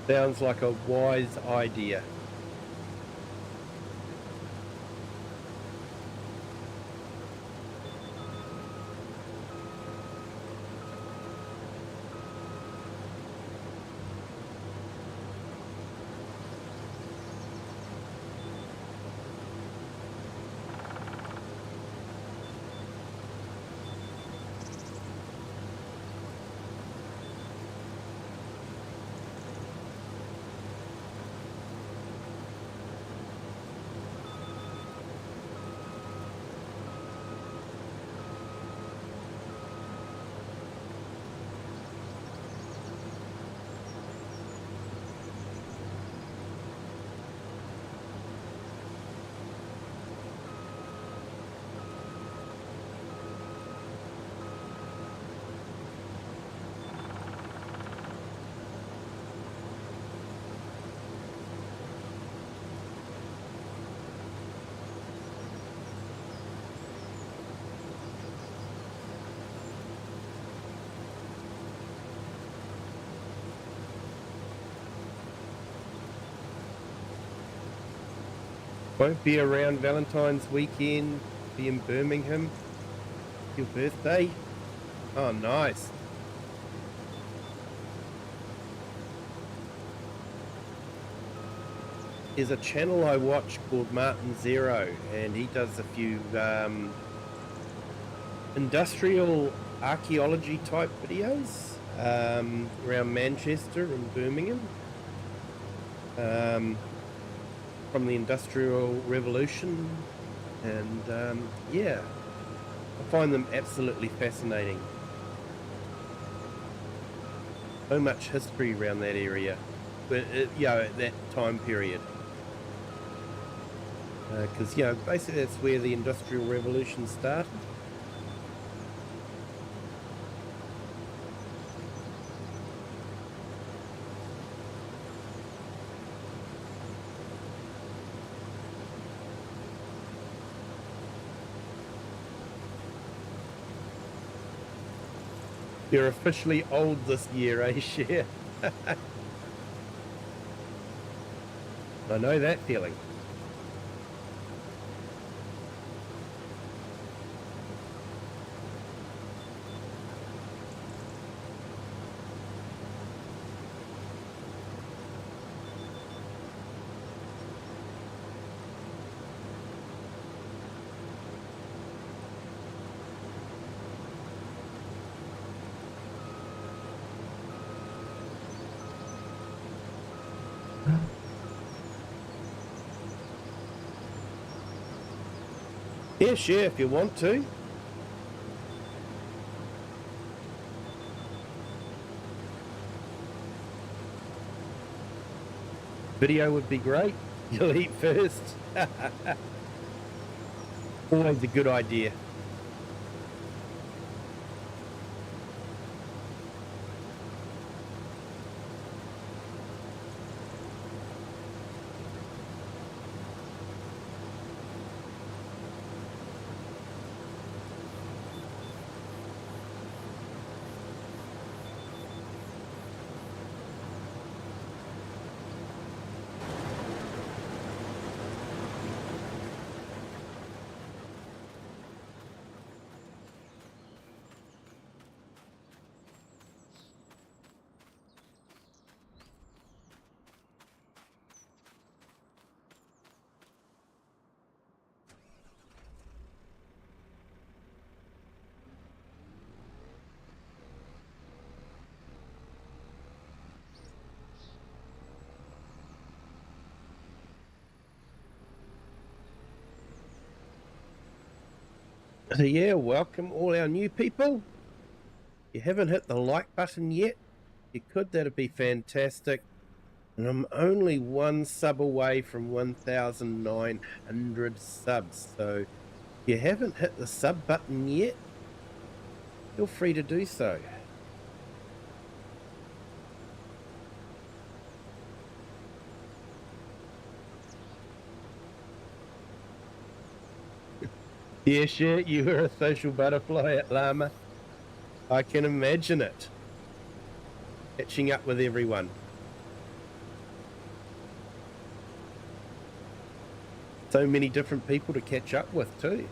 Sounds like a wise idea. Won't be around Valentine's weekend. Be in Birmingham. Your birthday? Oh, nice. There's a channel I watch called Martin Zero, and he does a few industrial archaeology type videos around Manchester and Birmingham from the Industrial Revolution, and yeah, I find them absolutely fascinating. So much history around that area, but at that time period. Because basically that's where the Industrial Revolution started. You're officially old this year, eh, Cher? I know that feeling. Yeah, sure, if you want to. Video would be great. You'll eat first. Always a good idea. So yeah, welcome all our new people. You haven't hit the like button yet? You could, that'd be fantastic. And I'm only one sub away from 1,900 subs. So if you haven't hit the sub button yet, feel free to do so. Yeah, sure, you were a social butterfly at Llama. I can imagine it. Catching up with everyone. So many different people to catch up with too.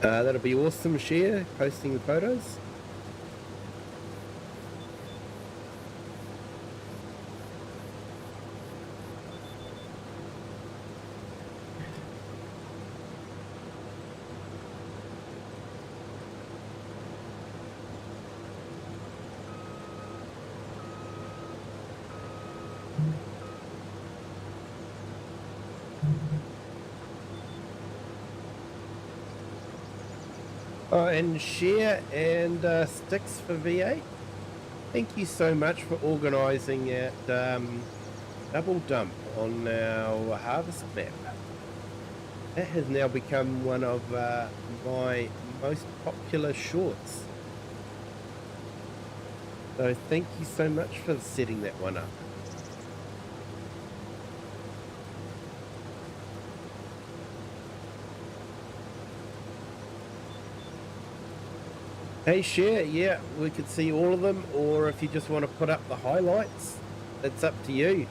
That'll be awesome, Share, posting the photos. Oh, and share and sticks for V8. Thank you so much for organising that double dump on our harvest map. That has now become one of my most popular shorts. So thank you so much for setting that one up. Hey, share, yeah, we could see all of them, or if you just want to put up the highlights, it's up to you.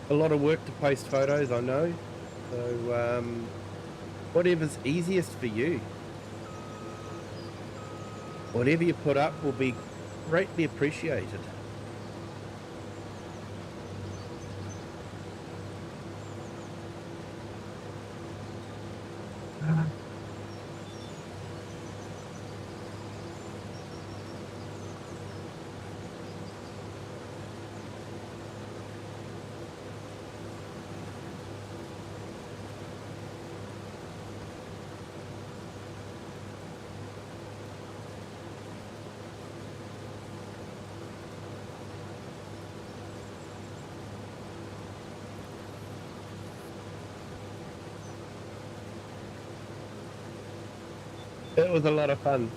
A lot of work to post photos, I know. So whatever's easiest for you. Whatever you put up will be greatly appreciated. It was a lot of fun.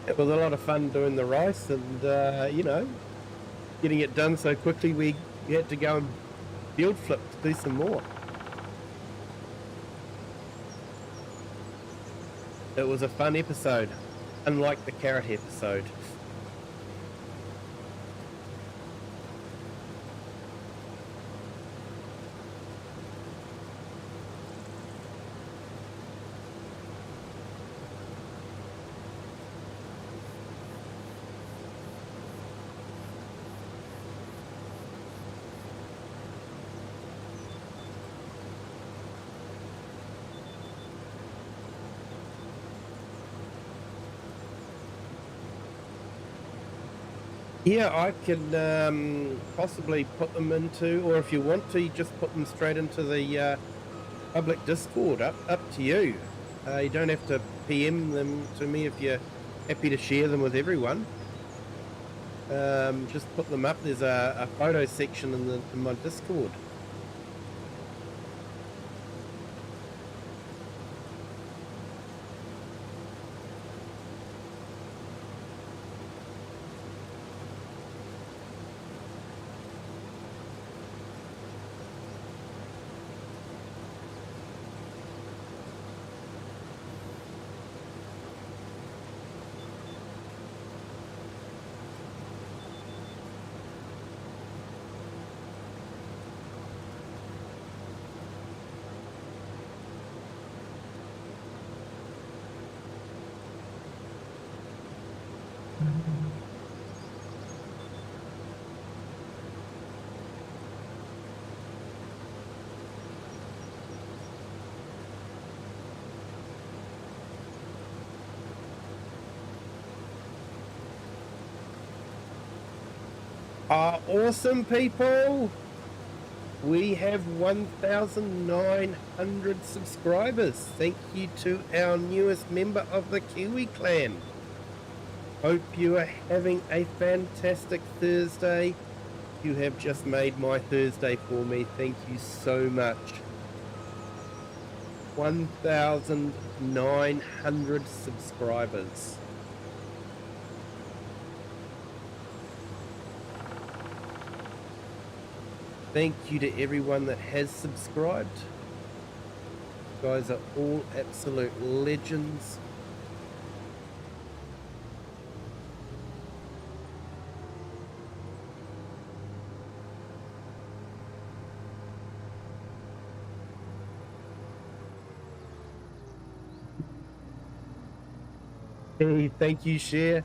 It was a lot of fun doing the rice and, you know, getting it done so quickly we had to go and field flip to do some more. It was a fun episode, unlike the carrot episode. Yeah, I can possibly put them into, or if you want to, you just put them straight into the public Discord. Up to you. You don't have to PM them to me if you're happy to share them with everyone. Just put them up. There's a photo section in my Discord. Awesome people. We have 1,900 subscribers. Thank you to our newest member of the Kiwi clan. Hope you are having a fantastic Thursday. You have just made my Thursday for me. Thank you so much. 1,900 subscribers. Thank you to everyone that has subscribed. You guys are all absolute legends. Hey, thank you, Share.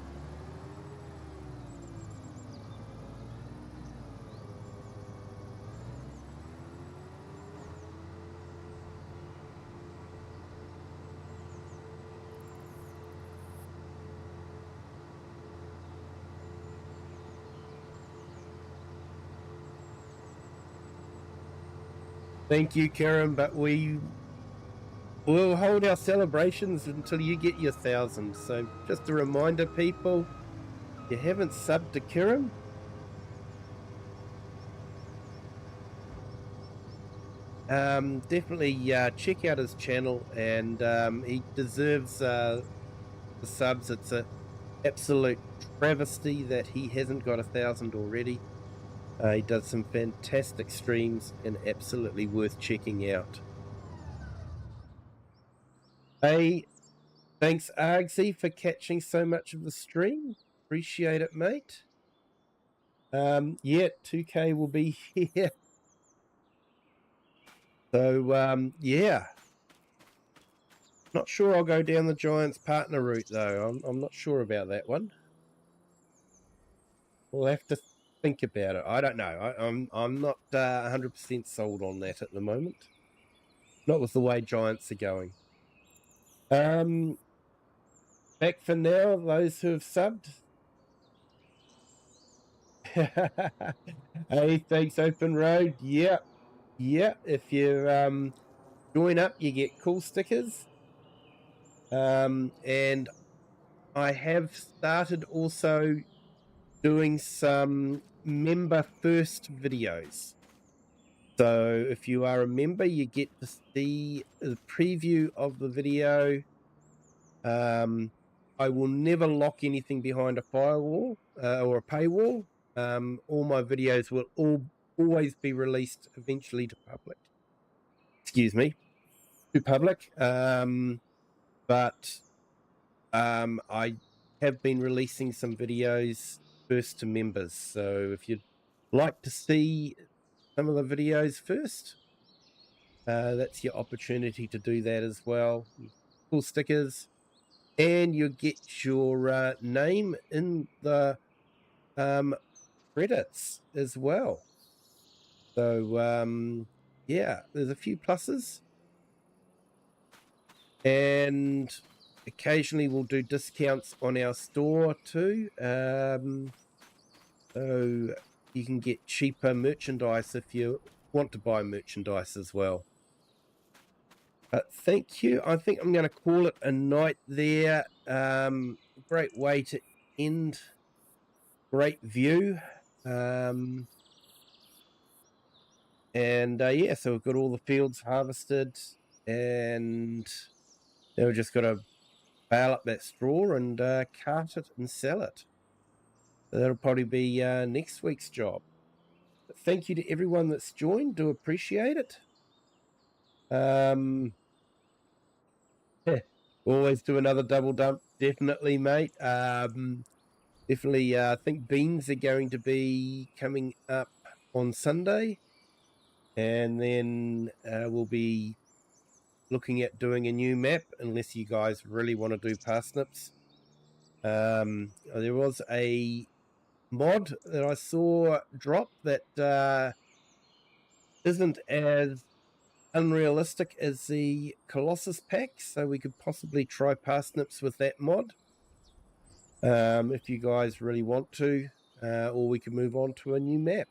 Thank you, Karen, but we will hold our celebrations until you get your 1,000. So just a reminder, people, if you haven't subbed to Karen, definitely check out his channel, and he deserves the subs. It's a absolute travesty that he hasn't got 1,000 already. He does some fantastic streams and absolutely worth checking out. Hey, thanks Argsy for catching so much of the stream. Appreciate it, mate. Yeah, 2K will be here. So yeah. Not sure I'll go down the Giants partner route though. I'm not sure about that one. We'll have to think about it. I don't know. I'm not 100% sold on that at the moment. Not with the way Giants are going. Back for now, those who have subbed. Hey, thanks, Open Road. Yeah. If you join up, you get cool stickers. And I have started also doing some member first videos. So if you are a member, you get to see the preview of the video. I will never lock anything behind a firewall or a paywall. All my videos will always be released eventually to public. Excuse me, to public. But I have been releasing some videos first to members. So if you'd like to see some of the videos first, that's your opportunity to do that as well. Cool stickers, and you get your name in the credits as well. So yeah, there's a few pluses, and occasionally we'll do discounts on our store too. So you can get cheaper merchandise if you want to buy merchandise as well. Thank you. I think I'm going to call it a night there. Great way to end. Great view. And yeah, so we've got all the fields harvested, and now we've just got to bale up that straw and cart it and sell it. So that'll probably be next week's job. But thank you to everyone that's joined. Do appreciate it. Always do another double dump, definitely, mate. Definitely, I think beans are going to be coming up on Sunday, and then we'll be looking at doing a new map, unless you guys really want to do parsnips. There was a mod that I saw drop that isn't as unrealistic as the Colossus pack, so we could possibly try parsnips with that mod if you guys really want to, or we could move on to a new map,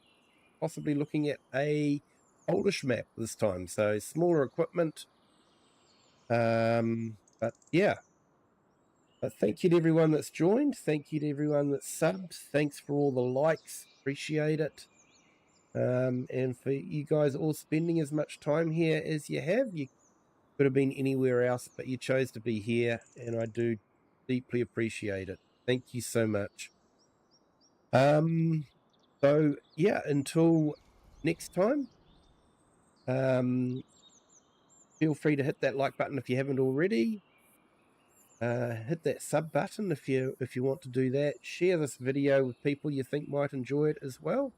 possibly looking at a Polish map this time, so smaller equipment. But yeah, but thank you to everyone that's joined. Thank you to everyone that's subbed. Thanks for all the likes. Appreciate it. And for you guys all spending as much time here as you have. You could have been anywhere else, but you chose to be here, and I do deeply appreciate it. Thank you so much. So yeah, until next time, feel free to hit that like button if you haven't already. Hit that sub button if you want to do that. Share this video with people you think might enjoy it as well.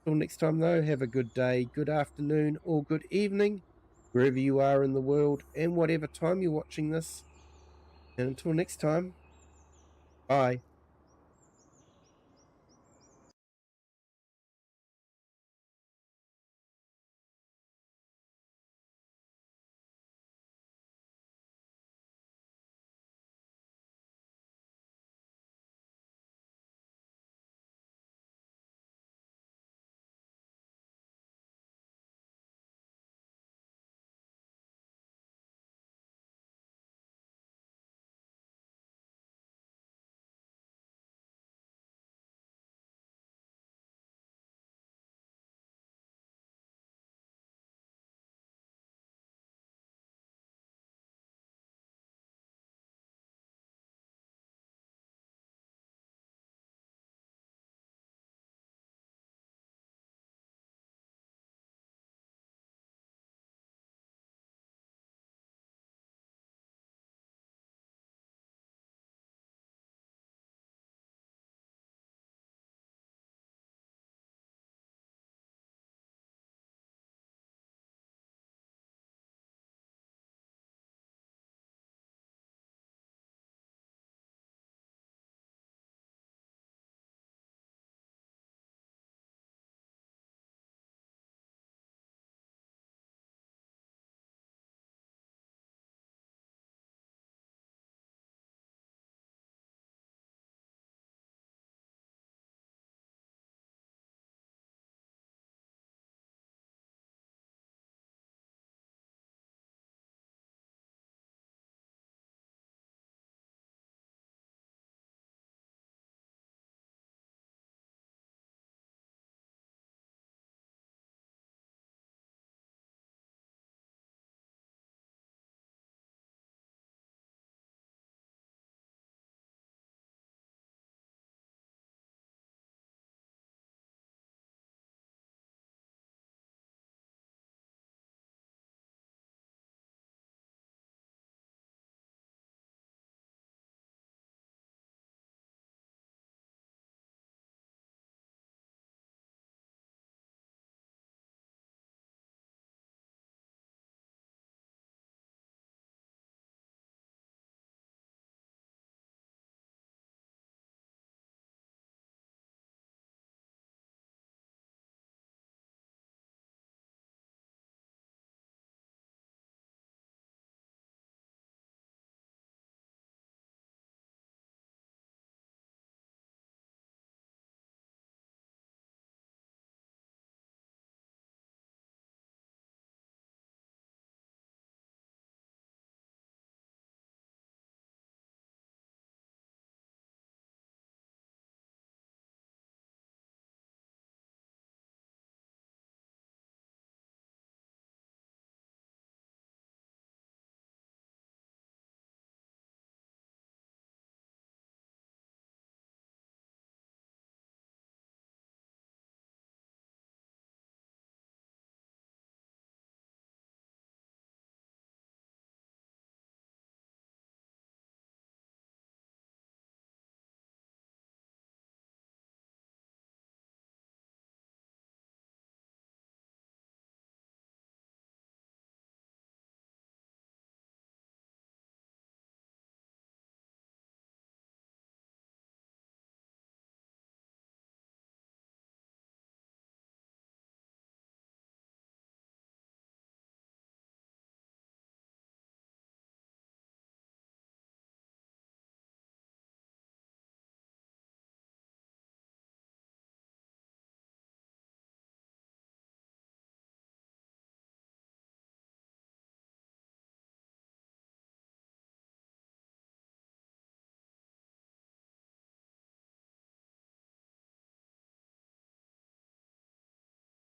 Till next time though, have a good day, good afternoon, or good evening, wherever you are in the world and whatever time you're watching this. And until next time, bye.